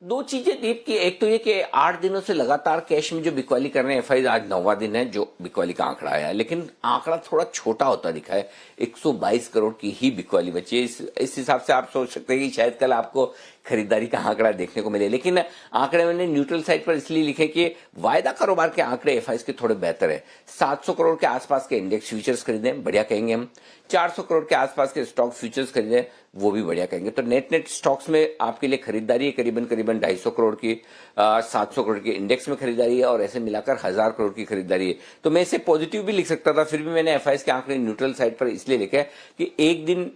2 चीजें दीप की, एक तो ये कि 8 दिनों से लगातार कैश में जो बिकवाली कर रहे हैं एफआईज, आज 9वां दिन है जो बिकवाली का आंकड़ा आया है, लेकिन आंकड़ा थोड़ा छोटा होता दिखा है। 122 करोड़ की ही बिकवाली बची है। इस हिसाब से आप सोच सकते हैं कि शायद कल आपको खरीदारी का आंकड़ा देखने को मिले, लेकिन आंकड़े मैंने न्यूट्रल साइड पर इसलिए लिखे कि वायदा कारोबार के आंकड़े एफआईज के थोड़े बेहतर है। 700 करोड़ के आसपास के इंडेक्स फ्यूचर्स खरीदें, बढ़िया कहेंगे हम। 400 करोड़ के आसपास के स्टॉक फ्यूचर्स खरीदें, वो भी बढ़िया कहेंगे। तो नेट स्टॉक्स में आपके लिए खरीदारी है करीबन 250 करोड़ की, 700 करोड़ की इंडेक्स में खरीदारी है, और ऐसे मिलाकर 1000 करोड़ की खरीदारी है। तो मैं इसे पॉजिटिव भी लिख सकता था, फिर भी मैंने एफआईएस के आंकड़े न्यूट्रल साइड पर इसलिए लिखे कि एक दिन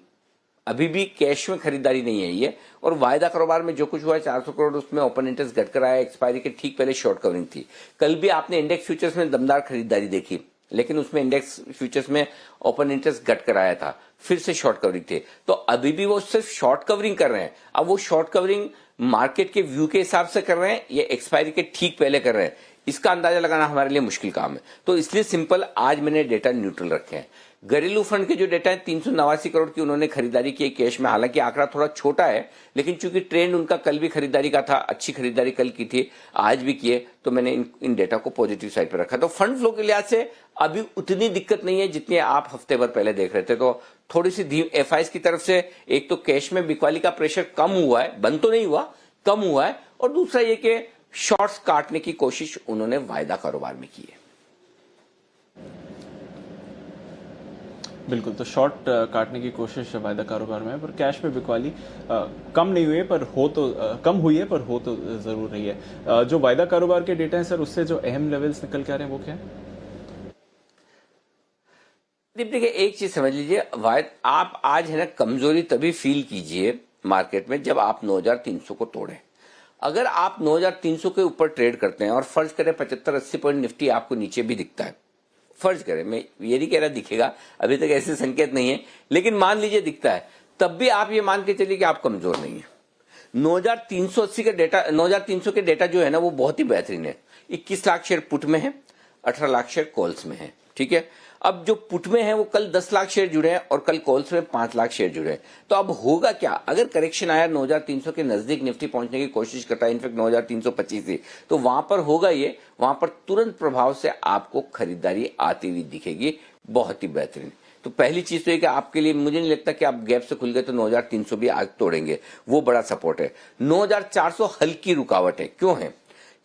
अभी भी कैश में खरीदारी नहीं है ये, और वायदा कारोबार में जो कुछ हुआ है 400 करोड़, उसमें ओपन इंटरेस्ट घटकर आया, एक्सपायरी के ठीक पहले शॉर्ट कवरिंग थी। कल भी आपने इंडेक्स फ्यूचर्स में दमदार खरीदारी देखी, लेकिन उसमें इंडेक्स फ्यूचर्स में ओपन इंटरेस्ट घट कर आया था, फिर से शॉर्ट कवरिंग थे। तो अभी भी वो सिर्फ शॉर्ट कवरिंग कर रहे हैं। अब वो शॉर्ट कवरिंग मार्केट के व्यू के हिसाब से कर रहे हैं या एक्सपायरी के ठीक पहले कर रहे हैं, इसका अंदाजा लगाना हमारे लिए मुश्किल काम है। तो इसलिए सिंपल आज मैंने डेटा न्यूट्रल रखे हैं। घरेलू फंड के जो डेटा है 389 करोड़ की उन्होंने खरीदारी की कैश में, हालांकि आंकड़ा थोड़ा छोटा है, लेकिन चूंकि ट्रेंड उनका कल भी खरीदारी का था, अच्छी खरीदारी कल की थी, आज भी किए, तो मैंने इन डेटा को पॉजिटिव साइड पर रखा। तो फंड फ्लो के लिहाज से अभी उतनी दिक्कत नहीं है जितनी आप हफ्ते भर पहले देख रहे थे। तो थोड़ी सी एफआईएस की तरफ से एक तो कैश में बिकवाली का प्रेशर कम हुआ है, बंद तो नहीं हुआ, कम हुआ है, और दूसरा ये कि शॉर्ट्स काटने की कोशिश उन्होंने वायदा कारोबार में की है। बिल्कुल, तो शॉर्ट काटने की कोशिश वायदा कारोबार में है, पर कैश पे बिकवाली कम नहीं हुई है, पर हो तो कम हुई है, पर हो तो जरूर रही है। जो वायदा कारोबार के डेटा है सर, उससे जो अहम लेवल्स निकल के आ रहे हैं वो क्या है? देखिए एक चीज समझ लीजिए वाहिद, आप आज है ना कमजोरी तभी फील कीजिए मार्केट में जब आप 9300 को तोड़ें। अगर आप 9300 के ऊपर ट्रेड करते हैं और फर्ज करें 75-80 पॉइंट निफ्टी आपको नीचे भी दिखता है, फर्ज करें, मैं ये नहीं कह रहा दिखेगा, अभी तक ऐसे संकेत नहीं है, लेकिन मान लीजिए दिखता है, तब भी आप ये मान के चलिए कि आप कमजोर नहीं है। 9380 का डेटा, 9300 के डेटा जो है ना वो बहुत ही बेहतरीन है। 21 लाख शेयर पुट में है, 18 लाख शेयर कॉल्स में है, ठीक है। अब जो पुट में है वो कल 10 लाख शेयर जुड़े हैं और कल कॉल्स में 5 लाख शेयर जुड़े हैं। तो अब होगा क्या, अगर करेक्शन आया 9300 के नजदीक निफ्टी पहुंचने की कोशिश करता है, इनफेक्ट 9325 से, तो वहां पर होगा ये, वहां पर तुरंत प्रभाव से आपको खरीदारी आती हुई दिखेगी, बहुत ही बेहतरीन। तो पहली चीज तो ये कि आपके लिए मुझे नहीं लगता कि आप गैप से खुल गए तो 9300 भी आज तोड़ेंगे, वो बड़ा सपोर्ट है। 9400 हल्की रुकावट है, क्यों है,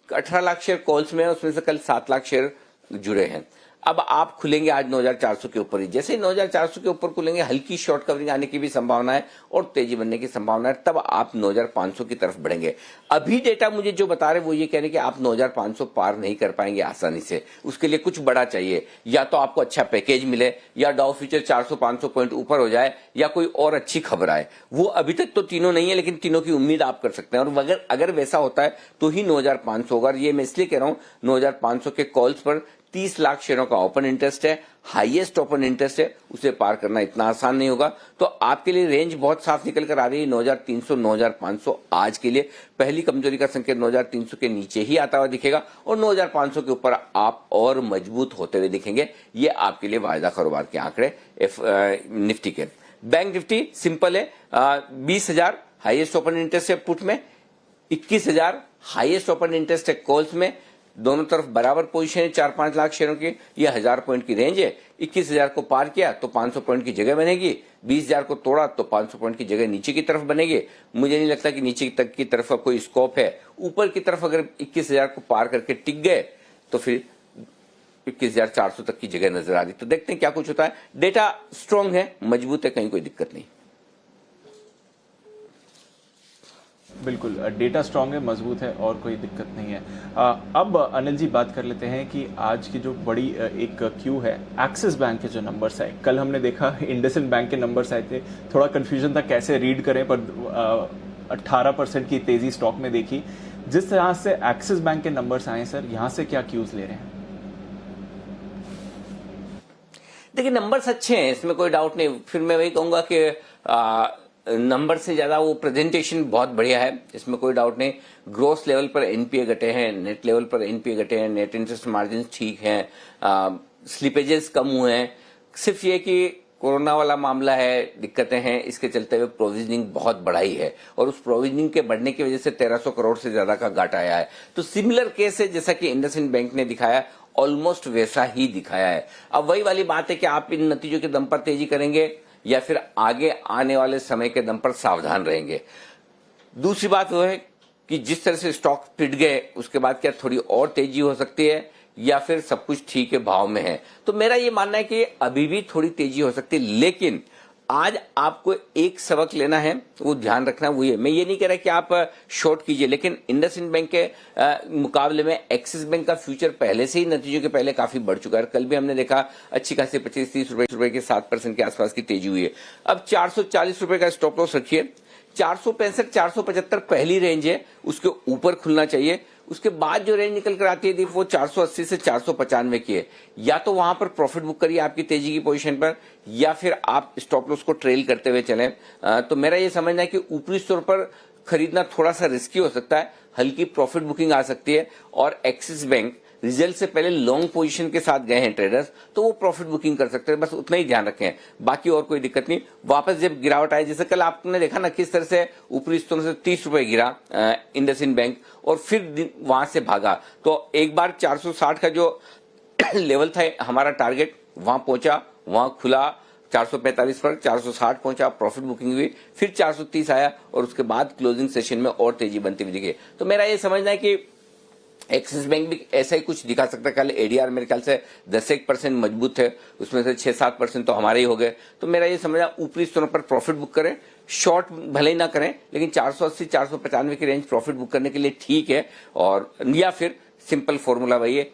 18 लाख शेयर कॉल्स में है, उसमें से कल 7 लाख शेयर जुड़े हैं। अब आप खुलेंगे आज 9400 के ऊपर ही, जैसे ही 9400 के ऊपर खुलेंगे हल्की शॉर्ट कवरिंग आने की भी संभावना है और तेजी बनने की संभावना है, तब आप 9500 की तरफ बढ़ेंगे। अभी डेटा मुझे जो बता रहे वो ये कह रहे हैं कि आप 9500 पार नहीं कर पाएंगे आसानी से, उसके लिए कुछ बड़ा चाहिए, या तो आपको अच्छा पैकेज मिले, या डाउ फ्यूचर 400-500 पॉइंट ऊपर हो जाए, या कोई और अच्छी खबर आए। वो अभी तक तो तीनों नहीं है, लेकिन तीनों की उम्मीद आप कर सकते हैं, और अगर वैसा होता है तो ही 9500 होगा। ये मैं इसलिए कह रहा हूं, 9500 के कॉल्स पर 30 लाख शेयरों का ओपन इंटरेस्ट है, हाईएस्ट ओपन इंटरेस्ट है, उसे पार करना इतना आसान नहीं होगा। तो आपके लिए रेंज बहुत साफ निकल कर आ रही है, 9300 9500 आज के लिए। पहली कमजोरी का संकेत 9300 के नीचे ही आता हुआ दिखेगा और 9500 के ऊपर आप और मजबूत होते हुए दिखेंगे। ये आपके लिए वायदा कारोबार के आंकड़े निफ्टी के। बैंक निफ्टी सिंपल है, 20,000 हाईएस्ट ओपन इंटरेस्ट है पुट में, 21,000 हाईएस्ट ओपन इंटरेस्ट है कॉल्स में, दोनों तरफ बराबर पोजीशन है 4-5 लाख शेयरों की। ये 1000 पॉइंट की रेंज है, 21,000 को पार किया तो 500 पॉइंट की जगह बनेगी, 20,000 को तोड़ा तो 500 पॉइंट की जगह नीचे की तरफ बनेगी। मुझे नहीं लगता कि नीचे तक की तरफ का कोई स्कोप है। ऊपर की तरफ अगर 21,000 को पार करके टिक गए तो फिर 21,400 तक की जगह नजर आ रही। तो देखते हैं क्या कुछ होता है। डेटा स्ट्रांग है, मजबूत है, कहीं कोई दिक्कत नहीं। बिल्कुल, डेटा स्ट्रांग है, मजबूत है और कोई दिक्कत नहीं है। अब अनिल जी बात कर लेते हैं कि आज की जो बड़ी एक क्यू है, एक्सिस बैंक के जो नंबर्स आए, कल हमने देखा इंडसइंड बैंक के नंबर्स आए थे, थोड़ा कंफ्यूजन था कैसे रीड करें, पर 18% की तेजी स्टॉक में देखी। जिस तरह से एक्सिस बैंक के नंबर्स आए सर, यहाँ से क्या क्यूज ले रहे हैं? देखिए नंबर्स अच्छे हैं, इसमें कोई डाउट नहीं। फिर मैं वही कहूंगा कि नंबर से ज्यादा वो प्रेजेंटेशन बहुत बढ़िया है, इसमें कोई डाउट नहीं। ग्रोस लेवल पर एनपीए घटे हैं, नेट लेवल पर एनपीए घटे हैं, नेट इंटरेस्ट मार्जिन ठीक हैं, स्लिपेजेस कम हुए हैं। सिर्फ ये कि कोरोना वाला मामला है, दिक्कतें हैं, इसके चलते हुए प्रोविजनिंग बहुत बढ़ाई है और उस प्रोविजनिंग के बढ़ने की वजह से 1300 करोड़ से ज्यादा का घाटा आया है। तो सिमिलर केस है जैसा कि इंडसइंड बैंक ने दिखाया, ऑलमोस्ट वैसा ही दिखाया है। अब वही वाली बात है कि आप इन नतीजों के दम पर तेजी करेंगे या फिर आगे आने वाले समय के दम पर सावधान रहेंगे। दूसरी बात वो है कि जिस तरह से स्टॉक पिट गए उसके बाद क्या थोड़ी और तेजी हो सकती है या फिर सब कुछ ठीक है भाव में है। तो मेरा ये मानना है कि अभी भी थोड़ी तेजी हो सकती है, लेकिन आज आपको एक सबक लेना है, वो ध्यान रखना वो है। मैं ये नहीं कह रहा कि आप शॉर्ट कीजिए, लेकिन इंडसइंड बैंक के मुकाबले में एक्सिस बैंक का फ्यूचर पहले से ही नतीजों के पहले काफी बढ़ चुका है। कल भी हमने देखा अच्छी खासी 25-30 रुपए के 7% के आसपास की तेजी हुई है। अब 440 रुपए का स्टॉप लॉस रखिए, 465-475 पहली रेंज है, उसके ऊपर खुलना चाहिए। उसके बाद जो रेंज निकल कर आती है वो 480 से 495 की है। या तो वहां पर प्रॉफिट बुक करिए आपकी तेजी की पोजीशन पर, या फिर आप स्टॉप लॉस को ट्रेल करते हुए चलें। तो मेरा ये समझना है कि ऊपरी स्तर पर खरीदना थोड़ा सा रिस्की हो सकता है, हल्की प्रॉफिट बुकिंग आ सकती है। और एक्सिस बैंक रिजल्ट से पहले लॉन्ग पोजीशन के साथ गए हैं ट्रेडर्स, तो वो प्रॉफिट बुकिंग कर सकते हैं, बस उतना ही ध्यान रखें, बाकी और कोई दिक्कत नहीं। वापस जब गिरावट आए, जैसे कल आपने देखा ना किस तरह से ऊपरी स्तरों से 30 रुपए गिरा इंडसइंड बैंक और फिर वहां से भागा। तो एक बार 460 का जो लेवल था हमारा टारगेट, वहां पहुंचा, वहां खुला 445 पर, 460 पहुंचा, प्रॉफिट बुकिंग हुई, फिर 430 आया और उसके बाद क्लोजिंग सेशन में और तेजी बनती हुई दिखी। तो मेरा ये समझना है कि एक्सिस बैंक भी ऐसा ही कुछ दिखा सकता है। कल एडीआर मेरे ख्याल से 10-1% मजबूत है, उसमें से 6-7% तो हमारे ही हो गए। तो मेरा ये समझना ऊपरी स्तरों पर प्रॉफिट बुक करें, शॉर्ट भले ही ना करें, लेकिन 480-495 की रेंज प्रॉफिट बुक करने के लिए ठीक है। और या फिर सिंपल फॉर्मूला वही है,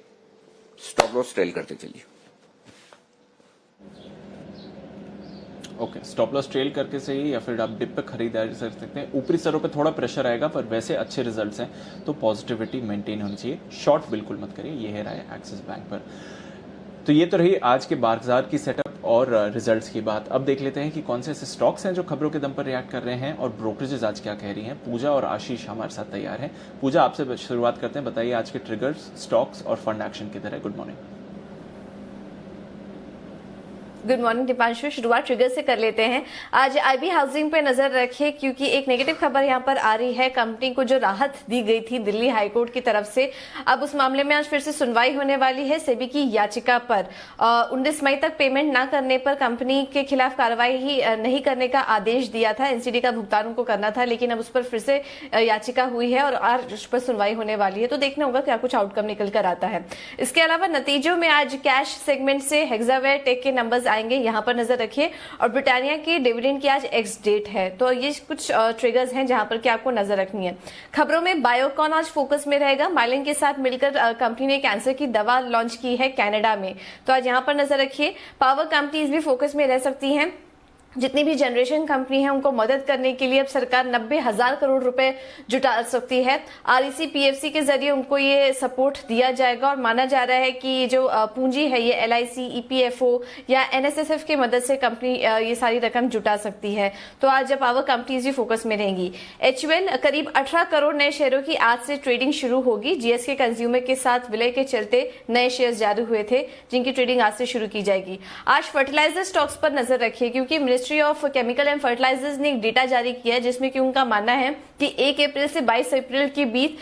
स्टॉप लॉस ट्रेल करते चलिए। ओके, स्टॉप लॉस ट्रेल करके सही या फिर आप डिप पे खरीदारी कर सकते हैं। ऊपरी स्तरों पे थोड़ा प्रेशर आएगा, पर वैसे अच्छे रिजल्ट्स हैं तो पॉजिटिविटी मेंटेन होनी चाहिए। शॉर्ट बिल्कुल मत करिए, ये है राय एक्सिस बैंक पर। तो ये तो रही आज के बाजार की सेटअप और रिजल्ट्स की बात। अब देख लेते हैं कि कौन से ऐसे स्टॉक्स हैं जो खबरों के दम पर रिएक्ट कर रहे हैं और ब्रोकरेजेस आज क्या कह रही हैं। पूजा और आशीष हमारे साथ तैयार हैं। पूजा, आपसे शुरुआत करते हैं, बताइए आज के ट्रिगर्स, स्टॉक्स और फंड एक्शन किधर है। Good morning. Good morning Deepanshu. शुरुआत ट्रिगर से कर लेते हैं। आज आईबी हाउसिंग पे नजर रखें क्योंकि एक नेगेटिव खबर यहां पर आ रही है। कंपनी को जो राहत दी गई थी दिल्ली हाईकोर्ट की तरफ से, अब उस मामले में आज फिर से सुनवाई होने वाली है। सेबी की याचिका पर 19 मई तक पेमेंट न करने पर कंपनी के खिलाफ कार्रवाई नहीं करने का आदेश दिया था। एनसीडी का भुगतान उनको करना था, लेकिन अब उस पर फिर से याचिका हुई है और आज उस पर सुनवाई होने वाली है। तो देखना होगा क्या कुछ आउटकम निकल कर आता है। इसके अलावा नतीजों में आज कैश सेगमेंट से हेक्सावेयर टेक के नंबर्स आएंगे, यहां पर नजर रखिए। और ब्रिटानिया की डिविडेंड की आज एक्स डेट है। तो ये कुछ ट्रिगर्स हैं जहां पर कि आपको नजर रखनी है। खबरों में बायोकॉन आज फोकस में रहेगा। माइलिन के साथ मिलकर कंपनी ने कैंसर की दवा लॉन्च की है कनाडा में, तो आज यहां पर नजर रखिए। पावर कंपनीज भी फोकस में रह सकती हैं। जितनी भी जनरेशन कंपनी है उनको मदद करने के लिए अब सरकार 90,000 करोड़ रुपए जुटा सकती है। आरईसी पीएफसी के जरिए उनको ये सपोर्ट दिया जाएगा और माना जा रहा है कि जो पूंजी है ये एलआईसी, ईपीएफओ या एनएसएसएफ की मदद से कंपनी ये सारी रकम जुटा सकती है। तो आज पावर कंपनीज भी फोकस में रहेंगी। एचयूएल करीब 18 करोड़ नए शेयरों की आज से ट्रेडिंग शुरू होगी। जीएसके कंज्यूमर के साथ विलय के चलते नए शेयर जारी हुए थे, जिनकी ट्रेडिंग आज से शुरू की जाएगी। आज फर्टिलाइजर स्टॉक्स पर नजर रखिए क्योंकि ministry of chemical and fertilisers ने एक डेटा जारी किया है जिसमें कि उनका मानना है कि 1 अप्रैल से 22 अप्रैल के बीच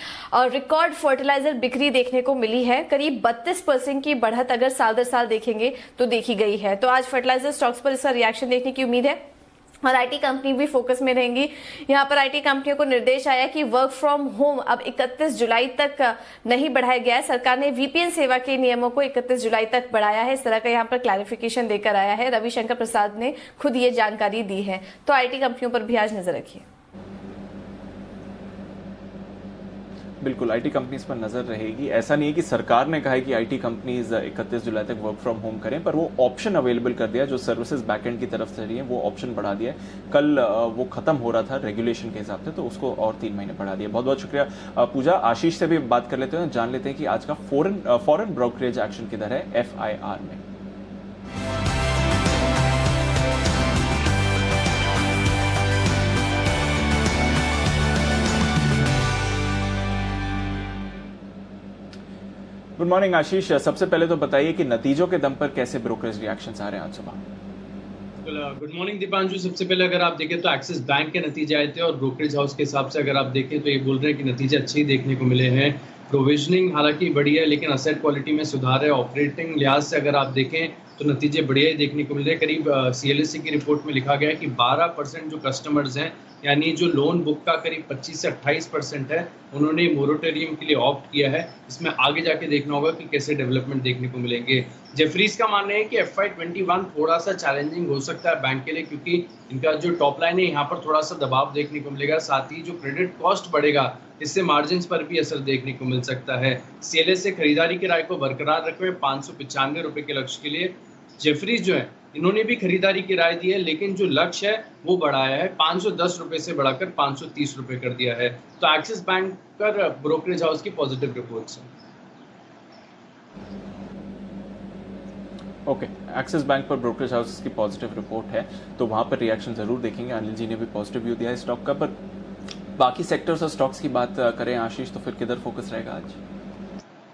रिकॉर्ड फर्टिलाइजर बिक्री देखने को मिली है। करीब 32% की बढ़त अगर साल दर साल देखेंगे तो देखी गई है। तो आज फर्टिलाइजर स्टॉक्स पर इसका रिएक्शन देखने की उम्मीद है। और आईटी कंपनी भी फोकस में रहेंगी। यहां पर आईटी कंपनियों को निर्देश आया कि वर्क फ्रॉम होम अब 31 जुलाई तक नहीं बढ़ाया गया है। सरकार ने वीपीएन सेवा के नियमों को 31 जुलाई तक बढ़ाया है। इस तरह का यहां पर क्लैरिफिकेशन देकर आया है। रविशंकर प्रसाद ने खुद ये जानकारी दी है। तो आईटी कंपनियों पर भी आज नजर रखिए। बिल्कुल, आईटी कंपनीज पर नजर रहेगी। ऐसा नहीं है कि सरकार ने कहा है कि आईटी कंपनीज 31 जुलाई तक वर्क फ्रॉम होम करें, पर वो ऑप्शन अवेलेबल कर दिया। जो सर्विसेज बैकएंड की तरफ से रही है वो ऑप्शन बढ़ा दिया है। कल वो खत्म हो रहा था रेगुलेशन के हिसाब से, तो उसको और 3 महीने बढ़ा दिया। बहुत बहुत शुक्रिया पूजा। आशीष से भी बात कर लेते हैं, जान लेते हैं कि आज का फॉरेन ब्रोकरेज एक्शन किधर है एफआईआर में। गुड मॉर्निंग आशीष, सबसे पहले तो बताइए कि नतीजों के दम पर कैसे ब्रोकरेज रिएक्शंस आ रहे हैं आज सुबह। Good morning Deepanshu. सबसे पहले अगर आप देखें तो एक्सिस बैंक के नतीजे आए थे और ब्रोकरेज हाउस के हिसाब से अगर आप देखें तो ये बोल रहे हैं कि नतीजे अच्छे ही देखने को मिले हैं। प्रोविजनिंग हालांकि बढ़िया है, लेकिन असेट क्वालिटी में सुधार है। ऑपरेटिंग लिहाज से अगर आप देखें तो नतीजे बढ़िया ही देखने को मिल रहे हैं। करीब सीएलएससी की रिपोर्ट में लिखा गया है कि 12% जो कस्टमर्स हैं, यानी जो लोन बुक का करीब 25 से 28% है, उन्होंने मोरेटोरियम के लिए ऑप्ट किया है। इसमें आगे जाके देखना होगा कि कैसे डेवलपमेंट देखने को मिलेंगे। जेफरीज का मानना है कि FY21 थोड़ा सा चैलेंजिंग हो सकता है बैंक के लिए, क्योंकि इनका जो टॉप लाइन है यहाँ पर थोड़ा सा दबाव देखने को मिलेगा। साथ ही जो क्रेडिट कॉस्ट बढ़ेगा इससे मार्जिन पर भी असर देखने को मिल सकता है। सीएलएस से खरीदारी की राय को बरकरार रखे हुए 595 रुपए के लक्ष्य के लिए। जेफरीज जो है इन्होंने भी खरीदारी की राय दी है, लेकिन जो लक्ष्य है वो बढ़ाया है, 510 रुपए से बढ़ाकर 530 रुपए कर दिया है। तो एक्सिस बैंक पर ब्रोकरेज हाउस की पॉजिटिव रिपोर्ट्स हैं। ओके, एक्सिस बैंक पर ब्रोकरेज हाउस की पॉजिटिव रिपोर्ट है, तो वहां पर रिएक्शन जरूर देखेंगे। अनिल जी ने भी पॉजिटिव व्यू दिया है स्टॉक का। पर बाकी सेक्टर्स और स्टॉक्स की बात करें आशीष, तो फिर किधर फोकस रहेगा आज?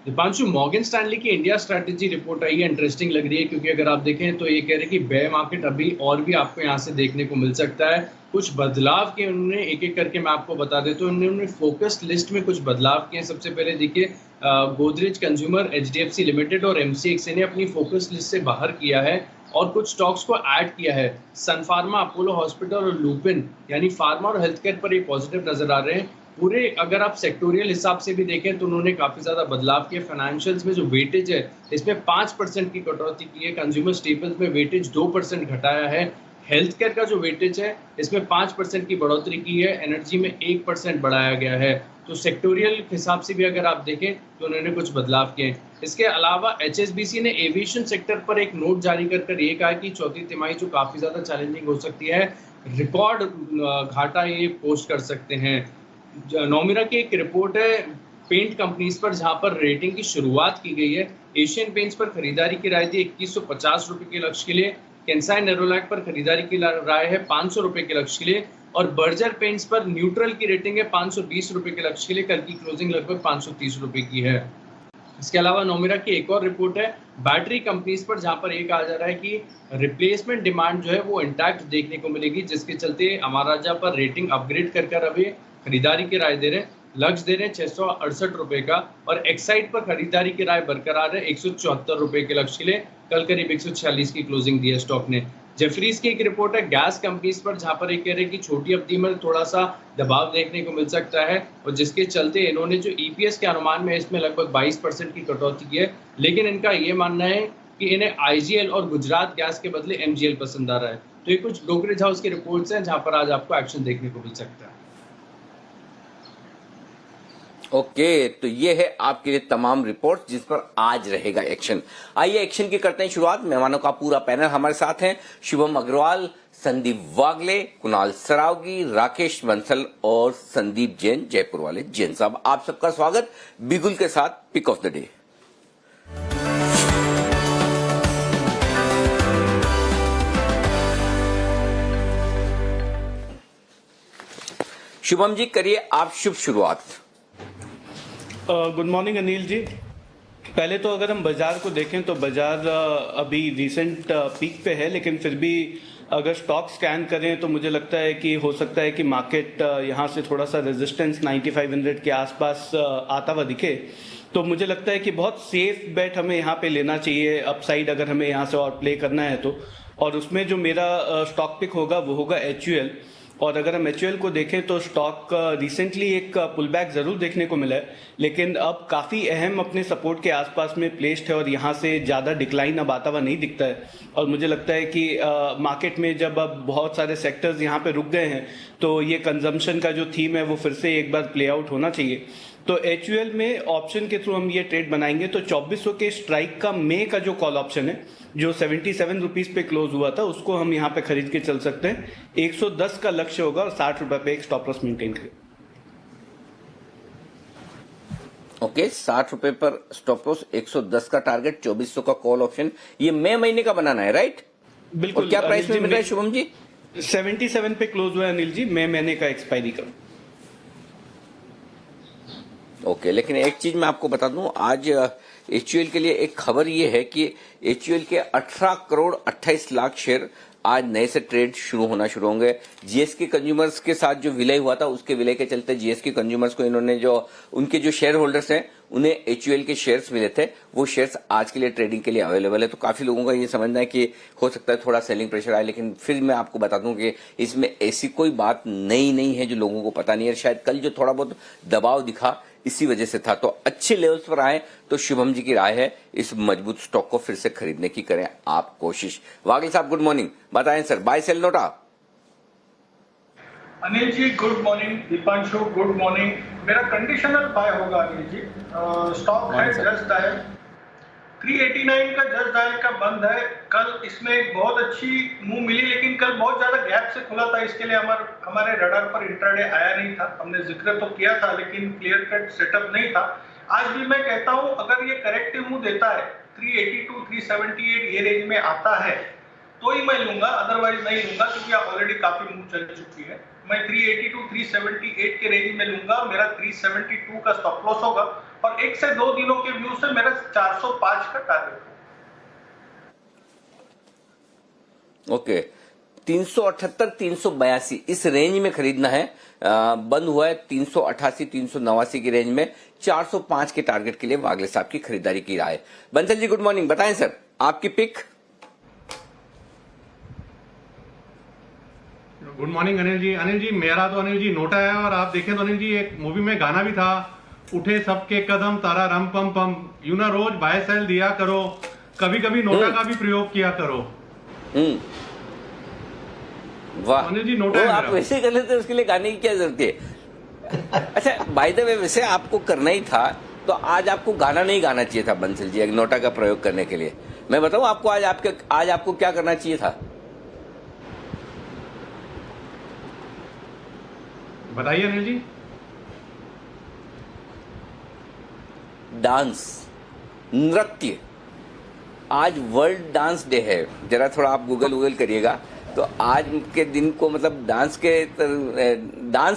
दीपांशु, मॉर्गन स्टैनली की इंडिया स्ट्रैटेजी रिपोर्ट आई है, इंटरेस्टिंग लग रही है, क्योंकि अगर आप देखें तो ये कह रहे हैं कि बेयर मार्केट अभी और भी आपको यहाँ से देखने को मिल सकता है। कुछ बदलाव किए उन्होंने, एक एक करके मैं आपको बता देता हूँ। उन्होंने फोकस्ड लिस्ट में कुछ बदलाव किए। सबसे पहले देखिए, गोदरेज कंज्यूमर, HDFC लिमिटेड और MCX ने अपनी फोकस लिस्ट से बाहर किया है और कुछ स्टॉक्स को ऐड किया है। सन फार्मा, अपोलो हॉस्पिटल और लुपिन यानी फार्मा और हेल्थ केयर पर ये पॉजिटिव नजर आ रहे हैं। पूरे अगर आप सेक्टोरियल हिसाब से भी देखें तो उन्होंने काफ़ी ज़्यादा बदलाव किए। फाइनेंशियल्स में जो वेटेज है इसमें 5% की कटौती की है। कंज्यूमर स्टेपल्स में वेटेज 2% घटाया है। हेल्थ केयर का जो वेटेज है इसमें 5% की बढ़ोतरी की है, एनर्जी में 1% बढ़ाया गया है। तो सेक्टोरियल हिसाब से भी अगर आप देखें तो उन्होंने कुछ बदलाव किए हैं। इसके अलावा HSBC ने एविएशन सेक्टर पर एक नोट जारी कर ये कहा कि चौथी तिमाही जो काफ़ी ज़्यादा चैलेंजिंग हो सकती है, रिकॉर्ड घाटा ये पोस्ट कर सकते हैं। नोमिरा की एक रिपोर्ट है पेंट कंपनीज पर, जहां पर रेटिंग की शुरुआत की गई है। एशियन पेंट्स पर खरीदारी की राय थी 2150 रुपए के लक्ष्य के लिए, केंसाई नेरोलैक पर खरीदारी की राय है 500 रुपए के लक्ष्य के लिए, और बर्जर पेंट्स पर न्यूट्रल की रेटिंग है 520 रुपए के लक्ष्य के लिए। कल की क्लोजिंग लगभग 530 रुपए की है। इसके अलावा नोमिरा की एक और रिपोर्ट है बैटरी कंपनीज पर, जहां पर ये कहा जा रहा है कि रिप्लेसमेंट डिमांड जो है वो इंटैक्ट देखने को मिलेगी, जिसके चलते अमाराजा पर रेटिंग अपग्रेड कर अभी खरीदारी की राय दे रहे हैं। लक्ष्य दे रहे हैं 668 रुपए का, और एक्साइड पर खरीदारी की राय बरकरार है 174 रुपए के लक्ष्य के लिए। कल करीब 146 की क्लोजिंग दी है स्टॉक ने। जेफरीज की एक रिपोर्ट है गैस कंपनीज पर, जहां पर ये कह रहे हैं कि छोटी अवधि में थोड़ा सा दबाव देखने को मिल सकता है, और जिसके चलते इन्होंने जो EPS के अनुमान में इसमें लगभग 22% की कटौती की है। लेकिन इनका ये मानना है कि इन्हें IGL और गुजरात गैस के बदले MGL पसंद आ रहा है। तो ये कुछ ब्रोकरेज हाउस की रिपोर्ट्स हैं जहां पर आज आपको एक्शन देखने को मिल सकता है। ओके, तो ये है आपके लिए तमाम रिपोर्ट जिस पर आज रहेगा एक्शन। आइए एक्शन की करते हैं शुरुआत। मेहमानों का पूरा पैनल हमारे साथ है। शुभम अग्रवाल, संदीप वागले, कुणाल सरावगी, राकेश बंसल और संदीप जैन, जयपुर वाले जैन साहब। आप सबका स्वागत बिगुल के साथ pick of the day. Shubham ji, करिए आप शुभ शुरुआत। Good morning Anil ji. पहले तो अगर हम बाजार को देखें तो बाजार अभी रिसेंट पीक पे है, लेकिन फिर भी अगर स्टॉक स्कैन करें तो मुझे लगता है कि हो सकता है कि मार्केट यहाँ से थोड़ा सा रेजिस्टेंस 9500 के आसपास आता हुआ दिखे। तो मुझे लगता है कि बहुत सेफ बेट हमें यहाँ पे लेना चाहिए अपसाइड, अगर हमें यहाँ से और प्ले करना है तो। और उसमें जो मेरा स्टॉक पिक होगा वो होगा HUL। और अगर हम HUL को देखें तो स्टॉक रिसेंटली एक पुल बैक जरूर देखने को मिला है, लेकिन अब काफ़ी अहम अपने सपोर्ट के आसपास में प्लेस्ड है और यहाँ से ज़्यादा डिक्लाइन अब आता हुआ नहीं दिखता है। और मुझे लगता है कि मार्केट में जब अब बहुत सारे सेक्टर्स यहाँ पे रुक गए हैं तो ये कंजम्पशन का जो थीम है वो फिर से एक बार प्ले आउट होना चाहिए। तो HUL में ऑप्शन के थ्रू हम ये ट्रेड बनाएंगे। तो 2400 के स्ट्राइक का मे का जो कॉल ऑप्शन है जो 77 रुपीज पे क्लोज हुआ था उसको हम यहाँ पे खरीद के चल सकते हैं। 110 का लक्ष्य होगा और 60 रुपए पे एक स्टॉप लॉस मेंटेन करें। ओके, 60 रुपए पर स्टॉप लॉस, 110 का टारगेट, 2400 का कॉल ऑप्शन। ये मई महीने का बनाना है, राइट? बिल्कुल। और क्या प्राइस में मिल रहा है शुभम जी? 77 पे क्लोज हुआ है अनिल जी, मई महीने का एक्सपायरी का। ओके, लेकिन एक चीज मैं आपको बता दूं, आज HUL के लिए एक खबर ये है कि HUL के 18 करोड़ 28 लाख शेयर आज नए से ट्रेड शुरू होंगे। GSK कंज्यूमर्स के साथ जो विलय हुआ था उसके विलय के चलते GSK कंज्यूमर्स को इन्होंने जो उनके जो शेयर होल्डर्स हैं उन्हें HUL के शेयर्स मिले थे, वो शेयर्स आज के लिए ट्रेडिंग के लिए अवेलेबल है। तो काफी लोगों का ये समझना है कि हो सकता है थोड़ा सेलिंग प्रेशर आए, लेकिन फिर मैं आपको बता दूं कि इसमें ऐसी कोई बात नहीं है जो लोगों को पता नहीं है। शायद कल जो थोड़ा बहुत दबाव दिखा इसी वजह से था। तो अच्छे लेवल्स पर आए तो शुभम जी की राय है इस मजबूत स्टॉक को फिर से खरीदने की करें आप कोशिश। वागल साहब गुड मॉर्निंग, बताएं सर, बाय सेल नोटा। Anil ji good morning, Dipanshu good morning. मेरा कंडीशनल बाय होगा अनिल जी। स्टॉक है जस्ट डायल 389 का, जस्ट डायल का बंद है। कल इसमें एक बहुत अच्छी मूव मिली, लेकिन कल बहुत ज्यादा गैप से खुला था, इसके लिए हमारे रडार पर इंट्राडे आया नहीं था। हमने जिक्र तो किया था लेकिन क्लियर कट सेटअप नहीं था। आज भी मैं कहता हूं अगर ये करेक्टिव मूव देता है 382 378 ये रेंज में आता है तो ही मैं लूंगा, अदरवाइज नहीं लूंगा, क्योंकि ऑलरेडी काफी मूव चल चुकी है। मैं 382 378 के रेंज में लूंगा। मेरा 372 का स्टॉप लॉस होगा और 1 से 2 दिनों के व्यू से मेरा 405 का टारगेट है। ओके, 378 382 इस रेंज में खरीदना है। बंद हुआ है 388 389 की रेंज में। 405 के टारगेट के लिए वागले साहब की खरीदारी की राय। बंसल जी गुड मॉर्निंग, बताएं सर आपकी पिक। गुड मॉर्निंग अनिल जी। अनिल जी मेरा तो अनिल जी नोटा है, और आप देखें तो अनिल जी एक मूवी में गाना भी था, उठे सबके कदम तारा रम पम पम। यू ना रोज बाय सेल दिया करो, कभी कभी नोटा का भी प्रयोग किया करो। वाह, अनिल जी, नोट वो है आप मेरा। वैसे ही कर लेते, उसके लिए गाने की क्या जरूरत है? अच्छा, बाय द वे, वैसे आपको करना ही था तो आज आपको गाना नहीं गाना चाहिए था बंसल जी, एक नोटा का प्रयोग करने के लिए। मैं बताऊं आपको, आज आपको क्या करना चाहिए था? बताइए अनिल जी। डांस, नृत्य। आज वर्ल्ड डांस डे है, जरा थोड़ा आप गूगल करिएगा तो आज के दिन को मतलब डांस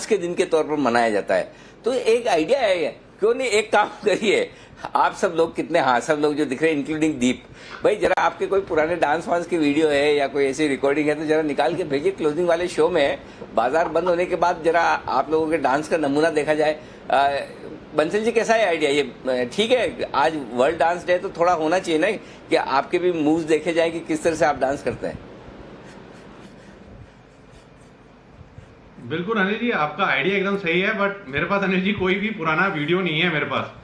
के दिन के तौर पर मनाया जाता है। तो एक आइडिया है, क्यों नहीं एक काम करिए, आप सब लोग कितने, हाँ सब लोग जो दिख रहे हैं इंक्लूडिंग दीप भाई, जरा आपके कोई पुराने डांस वांस की वीडियो है या कोई ऐसी रिकॉर्डिंग है तो जरा निकाल के भेजिए। क्लोजिंग वाले शो में बाजार बंद होने के बाद जरा आप लोगों के डांस का नमूना देखा जाए। बंसल जी, कैसा है आइडिया ये? ठीक है, आज वर्ल्ड डांस डे तो थोड़ा होना चाहिए ना कि आपके भी मूव्स देखे जाए कि किस तरह से आप डांस करते हैं। बिल्कुल अनिल जी, आपका आइडिया एकदम सही है, बट मेरे पास अनिल जी कोई भी पुराना वीडियो नहीं है मेरे पास।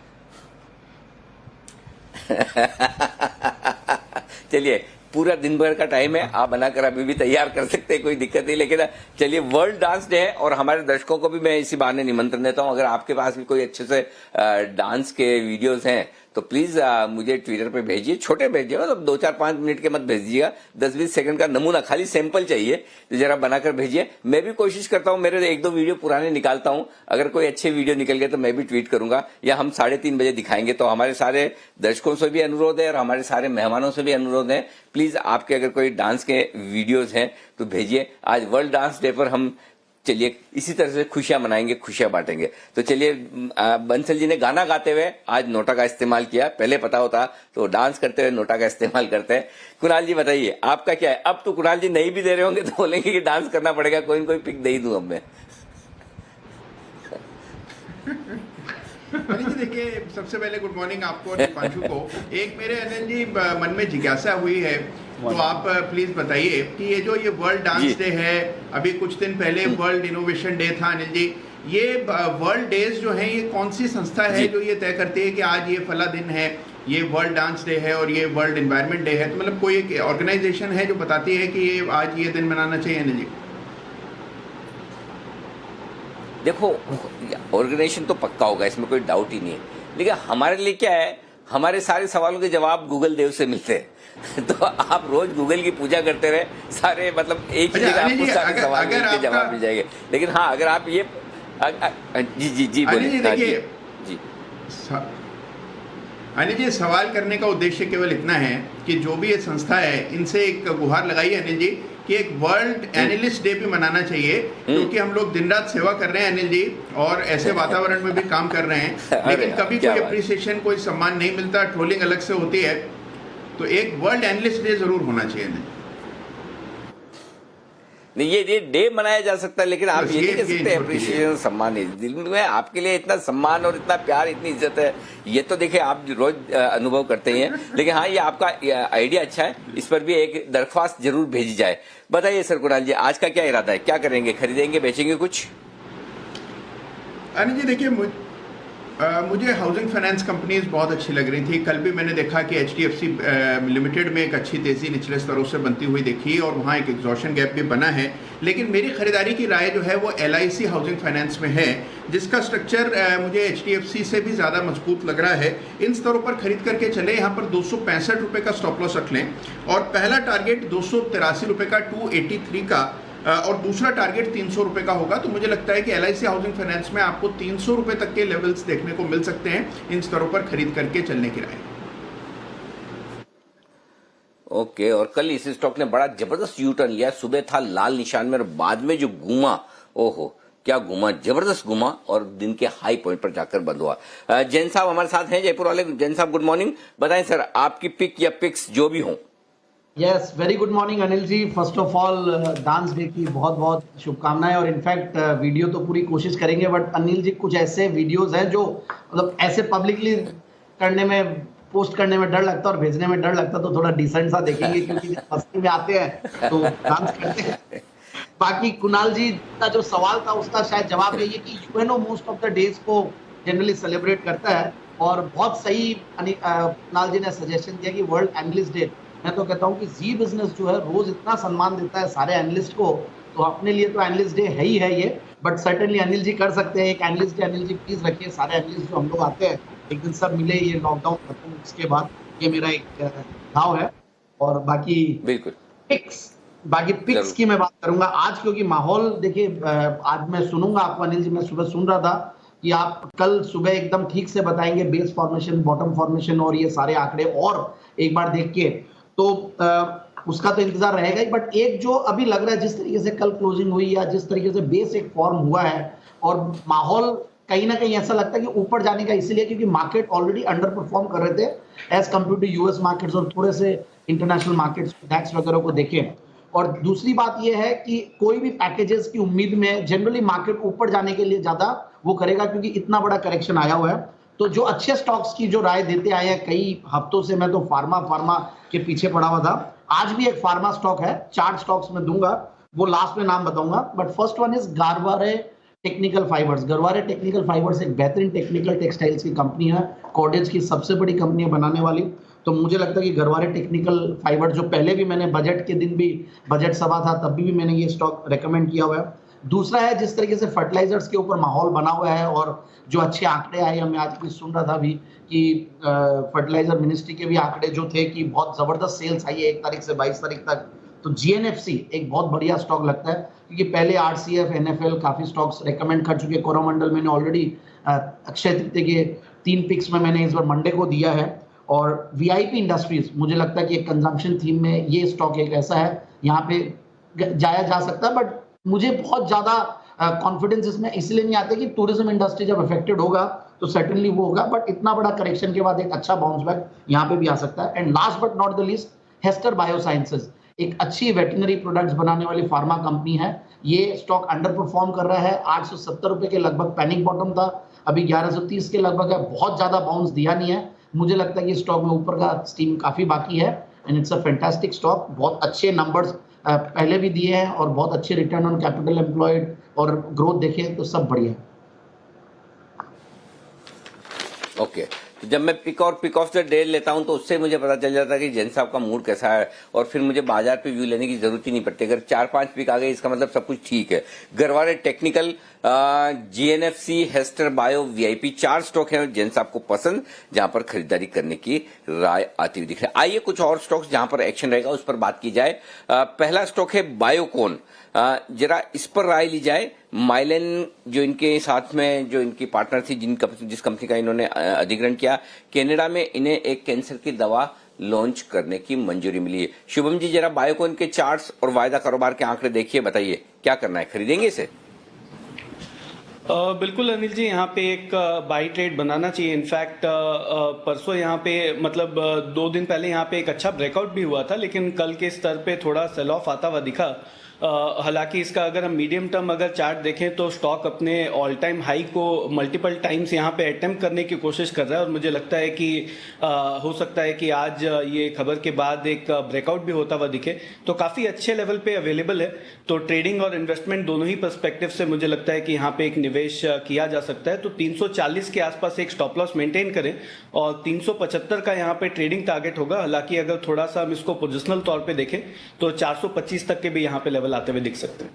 चलिए, पूरा दिन भर का टाइम है, आप बनाकर अभी भी तैयार कर सकते हैं, कोई दिक्कत नहीं। लेकिन चलिए, वर्ल्ड डांस डे है और हमारे दर्शकों को भी मैं इसी बहाने निमंत्रण देता हूं, अगर आपके पास भी कोई अच्छे से डांस के वीडियोस हैं तो प्लीज मुझे ट्विटर पे भेजिए, छोटे भेजिए, मतलब 2-4-5 मिनट के मत भेजिएगा, 10-20 सेकंड का नमूना, खाली सैंपल चाहिए, तो जरा बनाकर भेजिए। मैं भी कोशिश करता हूं, मेरे 1-2 वीडियो पुराने निकालता हूं, अगर कोई अच्छे वीडियो निकल गए तो मैं भी ट्वीट करूंगा या हम 3:30 बजे दिखाएंगे। तो हमारे सारे दर्शकों से भी अनुरोध है और हमारे सारे मेहमानों से भी अनुरोध है, प्लीज आपके अगर कोई डांस के वीडियोज हैं तो भेजिए। आज वर्ल्ड डांस डे पर हम चलिए इसी तरह से खुशियां मनाएंगे, खुशियां बांटेंगे। तो चलिए, बंसल जी ने गाना गाते हुए आज नोटा का इस्तेमाल किया, पहले पता होता तो डांस करते हुए नोटा का इस्तेमाल करते हैं। कुणाल जी बताइए, आपका क्या है? अब तो कुणाल जी नहीं भी दे रहे होंगे तो बोलेंगे कि डांस करना पड़ेगा, कोई न कोई पिक दे ही दूं अब मैं। अनिल जी देखिए, सबसे पहले गुड मॉर्निंग आपको और दीपांशु को। एक मेरे अनिल जी मन में जिज्ञासा हुई है, तो आप प्लीज बताइए कि ये वर्ल्ड डांस डे है, अभी कुछ दिन पहले वर्ल्ड इनोवेशन डे था अनिल जी, ये वर्ल्ड डेज जो है ये कौन सी संस्था है जो ये तय करती है कि आज ये फला दिन है, ये वर्ल्ड डांस डे है और ये वर्ल्ड एनवायरनमेंट डे है? तो मतलब कोई एक ऑर्गेनाइजेशन है जो बताती है कि ये आज ये दिन मनाना चाहिए अनिल जी? देखो, ऑर्गेनाइजेशन तो पक्का होगा, इसमें कोई डाउट ही नहीं है, लेकिन हमारे लिए क्या है, हमारे सारे सवालों के जवाब गूगल देव से मिलते हैं। तो आप रोज गूगल की पूजा करते रहे, सारे मतलब एक ही जगह आपको सारे सवाल के जवाब मिल जाएंगे। लेकिन हाँ, अगर आप ये जी बोलिए। देखिए जी अनिल जी, सवाल करने का उद्देश्य केवल इतना है कि जो भी ये संस्था है इनसे एक गुहार लगाई अनिल जी कि एक वर्ल्ड एनालिस्ट डे भी मनाना चाहिए, क्योंकि हम लोग दिन रात सेवा कर रहे हैं अनिल जी और ऐसे वातावरण में भी काम कर रहे हैं, लेकिन कभी कोई अप्रिसिएशन, कोई सम्मान नहीं मिलता, ट्रोलिंग अलग से होती है। तो एक वर्ल्ड एनालिस्ट डे जरूर होना चाहिए अनिल। नहीं, ये डे मनाया जा सकता है, लेकिन आप ये नहीं कह सकते अप्रिशिएशन, सम्मान नहीं। दिल में आपके लिए इतना सम्मान और इतना प्यार, इतनी इज्जत है, ये तो देखिए आप रोज अनुभव करते ही हैं। लेकिन हाँ, ये आपका आइडिया अच्छा है, इस पर भी एक दरख्वास्त जरूर भेजी जाए। बताइए सर कुणाल जी, आज का क्या इरादा है, क्या करेंगे, खरीदेंगे, बेचेंगे कुछ? अनिल जी देखिए, मुझे हाउसिंग फाइनेंस कंपनीज बहुत अच्छी लग रही थी। कल भी मैंने देखा कि HDFC लिमिटेड में एक अच्छी तेज़ी निचले स्तरों से बनती हुई देखी और वहाँ एक एग्जॉशन गैप भी बना है। लेकिन मेरी खरीदारी की राय जो है वो LIC हाउसिंग फाइनेंस में है, जिसका स्ट्रक्चर मुझे HDFC से भी ज़्यादा मजबूत लग रहा है। इन स्तरों पर खरीद करके चले, यहाँ पर 265 रुपये का स्टॉप लॉस रख लें और पहला टारगेट 283 रुपये का 283 का और दूसरा टारगेट 300 रुपये का होगा। तो मुझे लगता है कि LIC हाउसिंग फाइनेंस में आपको 300 रुपये तक के लेवल्स देखने को मिल सकते हैं। इन स्तरों पर खरीद करके चलने की राय। ओके, और कल इस स्टॉक ने बड़ा जबरदस्त यू टर्न लिया, सुबह था लाल निशान में और बाद में जो घूमा, ओहो क्या घूमा, जबरदस्त घूमा और दिन के हाई पॉइंट पर जाकर बंद हुआ। जैन साहब हमारे साथ हैं, जयपुर वाले। जैन साहब गुड मॉर्निंग, बताएं सर आपकी पिक या पिक्स जो भी हों। Yes, very good morning Anil ji. First of all dance day की बहुत बहुत शुभकामनाएं और इनफैक्ट वीडियो तो पूरी कोशिश करेंगे, बट अनिल जी कुछ ऐसे वीडियोस हैं जो मतलब ऐसे पब्लिकली करने में, पोस्ट करने में डर लगता है और भेजने में डर लगता है, तो थोड़ा डिसेंट सा देखेंगे क्योंकि मस्ती में आते हैं तो डांस करते हैं। बाकी कुणाल जी का जो सवाल था उसका शायद जवाब यही है कि UNO most of the days को जनरली सेलिब्रेट करता है और बहुत सही कुणाल जी ने सजेशन दिया कि वर्ल्ड एनालिस्ट डे। मैं तो कहता हूँ कि जी बिजनेस जो है रोज इतना सम्मान देता है सारे एनालिस्ट को तो अपने लिए तो एनालिस्ट डे है ही है ये, बट सर्टेनली अनिल जी कर सकते हैं एक analyst day. Anil ji please रखिए, सारे एनालिस्ट जो हम लोग आते हैं एक दिन सब मिले, ये लॉकडाउन खत्म उसके बाद, ये मेरा एक भाव है। और बाकी बिल्कुल पिक्स की मैं बात करूंगा आज, क्योंकि माहौल देखिए आज मैं सुनूंगा आपको अनिल जी, मैं सुबह सुन रहा था कि आप कल सुबह एकदम ठीक से बताएंगे बेस फॉर्मेशन, बॉटम फॉर्मेशन और ये सारे आंकड़े, और एक बार देख के तो उसका तो इंतजार रहेगा ही। बट एक जो अभी लग रहा है जिस तरीके से कल क्लोजिंग हुई या जिस तरीके से बेस एक फॉर्म हुआ है और माहौल कहीं ना कहीं ऐसा लगता है कि ऊपर जाने का, इसलिए क्योंकि मार्केट ऑलरेडी अंडर परफॉर्म कर रहे थे as compared to US markets और थोड़े से इंटरनेशनल मार्केट्स डैक्स वगैरह को देखें। और दूसरी बात यह है कि कोई भी पैकेजेस की उम्मीद में जनरली मार्केट ऊपर जाने के लिए ज्यादा वो करेगा, क्योंकि इतना बड़ा करेक्शन आया हुआ है। तो जो अच्छे स्टॉक्स की जो राय देते आए हैं कई हफ्तों से, मैं तो फार्मा के पीछे पड़ा हुआ था। आज भी एक फार्मा स्टॉक है, 4 स्टॉक्स में दूंगा, वो लास्ट में नाम बताऊंगा। But first one is Garware technical fibres. Garware technical fibres एक बेहतरीन टेक्निकल टेक्सटाइल्स की कंपनी है, कॉर्डेज की सबसे बड़ी कंपनी है बनाने वाली। तो मुझे लगता है कि गरवारे टेक्निकल फाइबर, जो पहले भी मैंने बजट के दिन भी, बजट सभा था तब भी मैंने ये स्टॉक रेकमेंड किया हुआ है। दूसरा है जिस तरीके से फर्टिलाइजर्स के ऊपर माहौल बना हुआ है और जो अच्छे आंकड़े आए हैं, मैं आज भी सुन रहा था भी कि फर्टिलाइजर मिनिस्ट्री के भी आंकड़े जो थे कि बहुत जबरदस्त सेल्स आई है 1 तारीख से 22 तारीख तक। तो जीएनएफसी एक बहुत बढ़िया स्टॉक लगता है, क्योंकि पहले आरसीएफ, एनएफएल काफी स्टॉक्स रेकमेंड कर चुके। कोरोमंडल मैंने ऑलरेडी अक्षय तृतीया के 3 पिक्स में मैंने इस बार मंडे को दिया है। और वीआईपी इंडस्ट्रीज मुझे लगता है कि एक कंजम्पशन थीम में ये स्टॉक एक ऐसा है, यहाँ पे जाया जा सकता है। बट मुझे बहुत ज्यादा कॉन्फिडेंस इसमें इसलिए नहीं आता कि टूरिज्म इंडस्ट्री जब अफेक्टेड होगा तो सर्टेनली वो होगा, बट इतना बड़ा करेक्शन के बाद एक अच्छा बाउंस बैक यहाँ पे भी आ सकता है। And last but not the least, Hester biosciences एक अच्छी वेटनरी प्रोडक्ट्स बनाने वाली फार्मा कंपनी है। ये स्टॉक अंडर परफॉर्म कर रहा है, 870 रुपए के लगभग पैनिक बॉटम था, अभी 1130 के लगभग है, बहुत ज्यादा बाउंस दिया नहीं है। मुझे लगता है कि स्टॉक में ऊपर का स्टीम काफी बाकी है and it's a fantastic stock. बहुत अच्छे नंबर्स पहले भी दिए हैं और बहुत अच्छे रिटर्न ऑन कैपिटल एम्प्लॉयड और ग्रोथ देखें तो सब बढ़िया। ओके, तो जब मैं पिक और पिक ऑफ द डे लेता हूं तो उससे मुझे पता चल जाता है कि जैन साहब का मूड कैसा है, और फिर मुझे बाजार पे व्यू लेने की जरूरत ही नहीं पड़ती। अगर 4-5 पिक आ गए इसका मतलब सब कुछ ठीक है। Garware technical, GNFC, Hester bio, VIP, 4 stock हैं जैन साहब को पसंद, जहां पर खरीदारी करने की राय आती हुई दिख रही है। आइए कुछ और स्टॉक्स जहां पर एक्शन रहेगा उस पर बात की जाए। पहला स्टॉक है बायोकॉन, जरा इस पर राय ली जाए। माइलेन जो इनके साथ में जो इनकी पार्टनर थी, जिस कंपनी का इन्होंने अधिग्रहण किया, कनाडा में इन्हें एक कैंसर की दवा लॉन्च करने की मंजूरी मिली है। शुभम जी, जरा बायोकॉन के चार्ट्स और वायदा कारोबार के आंकड़े देखिए, बताइए क्या करना है, खरीदेंगे इसे? बिल्कुल अनिल जी, यहाँ पे एक बाई ट्रेड बनाना चाहिए। इनफैक्ट परसों यहाँ पे मतलब 2 दिन पहले यहाँ पे एक अच्छा ब्रेकआउट भी हुआ था, लेकिन कल के स्तर पे थोड़ा सेल ऑफ आता हुआ दिखा। हालांकि इसका अगर हम मीडियम टर्म अगर चार्ट देखें तो स्टॉक अपने ऑल टाइम हाई को मल्टीपल टाइम्स यहाँ पे अटेम्प्ट करने की कोशिश कर रहा है, और मुझे लगता है कि हो सकता है कि आज ये खबर के बाद एक ब्रेकआउट भी होता हुआ दिखे, तो काफ़ी अच्छे लेवल पे अवेलेबल है। तो ट्रेडिंग और इन्वेस्टमेंट दोनों ही पर्सपेक्टिव से मुझे लगता है कि यहाँ पे एक निवेश किया जा सकता है। तो 340 के आसपास एक स्टॉप लॉस मेंटेन करें और 375 का यहाँ पे ट्रेडिंग टारगेट होगा। हालांकि अगर थोड़ा सा हम इसको पोजिशनल तौर पर देखें तो 425 तक के भी यहाँ पे लेवल आते हुए दिख सकते हैं।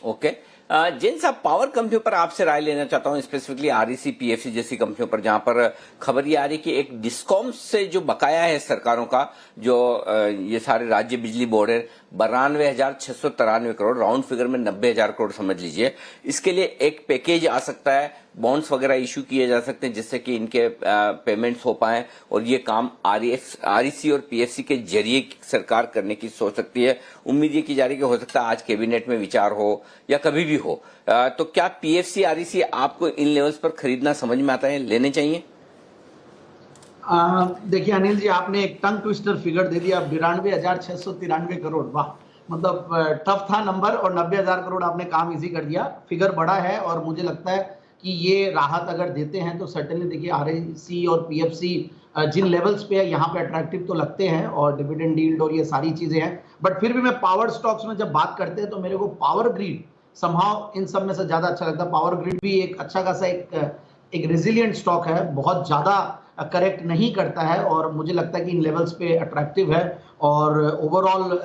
ओके, जिन साहब पावर कंपनियों पर आपसे राय लेना चाहता हूं, स्पेसिफिकली आरईसी, पीएफसी जैसी कंपनियों पर, जहां पर खबर ये आ रही कि एक डिस्कॉम से जो बकाया है सरकारों का, जो ये सारे राज्य बिजली बोर्ड है, 92,693 करोड़, राउंड फिगर में 90,000 करोड़ समझ लीजिए। इसके लिए एक पैकेज आ सकता है, बॉन्ड्स वगैरह इश्यू किए जा सकते हैं जिससे कि इनके पेमेंट्स हो पाए, और ये काम आरईसी और पीएफसी के जरिए सरकार करने की सोच सकती है। उम्मीद ये की जा रही है कि हो सकता है आज कैबिनेट में विचार हो या कभी भी हो। तो क्या पीएफसी, आरईसी आपको इन लेवल्स पर खरीदना समझ में आता है, लेने चाहिए? देखिए अनिल जी, आपने एक टंग ट्विस्टर फिगर दे दिया, 92,693 करोड़। वाह, मतलब टफ था नंबर, और 90,000 करोड़ आपने काम इजी कर दिया। फिगर बड़ा है और मुझे लगता है कि ये राहत अगर देते हैं तो सर्टेनली देखिए आरईसी और पीएफसी जिन लेवल्स पे है यहाँ पे अट्रैक्टिव तो लगते हैं, और डिविडेंड यील्ड और ये सारी चीजें हैं। बट फिर भी मैं पावर स्टॉक्स में जब बात करते हैं तो मेरे को पावर ग्रिड समहाउ इन सब में से ज्यादा अच्छा लगता है। पावर ग्रिड भी एक अच्छा खासा एक रेजिलिएंट स्टॉक है, बहुत ज्यादा करेक्ट नहीं करता है, और मुझे लगता है कि इन लेवल्स पे अट्रैक्टिव है। और ओवरऑल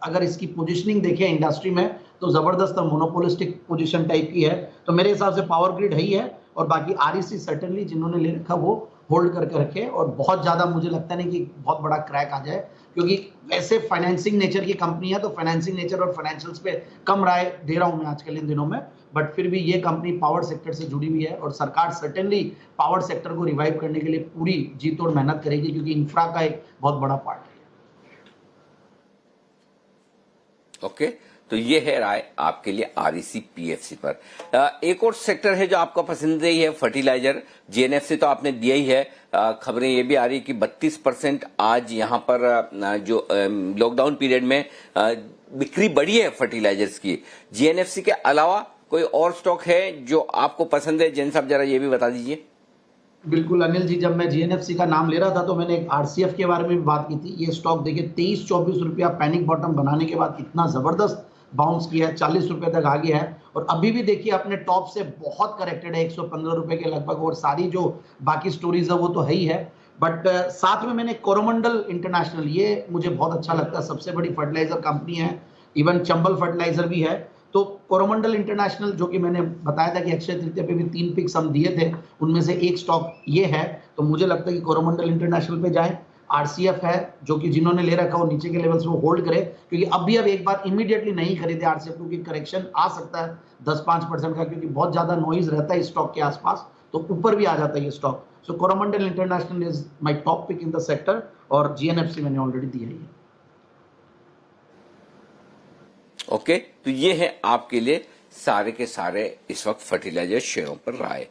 अगर इसकी पोजीशनिंग देखें इंडस्ट्री में तो जबरदस्त मोनोपोलिस्टिक पोजीशन टाइप की है। तो मेरे हिसाब से पावर ग्रिड है ही है, और बाकी आरईसी सर्टेनली जिन्होंने ले रखा वो होल्ड करके रखे, और बहुत ज्यादा मुझे लगता नहीं कि बहुत बड़ा क्रैक आ जाए, क्योंकि वैसे फाइनेंसिंग नेचर की कंपनी है तो फाइनेंसिंग नेचर और फाइनेंशियल्स पे कम राय दे रहा हूं मैं आजकल इन दिनों में, बट फिर भी ये कंपनी पावर सेक्टर से जुड़ी हुई है और सरकार सर्टेनली पावर सेक्टर को रिवाइव करने के लिए पूरी जी तोड़ मेहनत करेगी, क्योंकि इंफ्रा का एक बहुत बड़ा पार्ट है। ओके, तो ये है राय आपके लिए आरईसी पीएफसी पर। एक और सेक्टर है जो आपका पसंदीदा है, फर्टिलाइजर। जीएनएफसी तो आपने दिया ही है। खबरें ये भी आ रही है कि 32% आज यहाँ पर जो लॉकडाउन पीरियड में बिक्री बढ़ी है फर्टिलाइजर्स की। जीएनएफसी के अलावा कोई और स्टॉक है जो आपको पसंद है? जैन साहब जरा ये भी बता दीजिए। बिल्कुल अनिल जी, जब मैं जीएनएफसी का नाम ले रहा था तो मैंने एक आरसीएफ के बारे में भी बात की थी। ये स्टॉक देखिए 23-24 रुपया पैनिक बॉटम बनाने के बाद इतना जबरदस्त बाउंस किया है, 40 रुपए तक आ गया है, और अभी भी देखिए अपने टॉप से बहुत करेक्टेड है 115 रुपए के लगभग, और सारी जो बाकी स्टोरीज है वो तो है ही है। बट साथ में मैंने कोरोमंडल इंटरनेशनल, ये मुझे बहुत अच्छा लगता है, सबसे बड़ी फर्टिलाइजर कंपनी है, इवन चंबल फर्टिलाइजर भी है। तो कोरोमंडल इंटरनेशनल, जो कि मैंने बताया था कि अक्षय तृतीया पे भी 3 पिक्स हम दिए थे, उनमें से एक स्टॉक ये है, तो मुझे लगता है कि कोरोमंडल इंटरनेशनल पे जाएं। आरसीएफ है जो कि जिन्होंने ले रखा वो नीचे के लेवल्स में होल्ड करे, क्योंकि अब एक बार इमीडिएटली नहीं खरीदे आरसीएफ, क्योंकि करेक्शन आ सकता है 10-5% का, क्योंकि बहुत ज्यादा नॉइज रहता है इस स्टॉक के आसपास, तो ऊपर भी आ जाता है ये stock. So Coromandel International is my top pick in the sector, और जीएनएफसी मैंने ऑलरेडी दी है। ओके, तो ये है आपके लिए सारे के सारे इस वक्त फर्टिलाइजर शेयरों पर राय।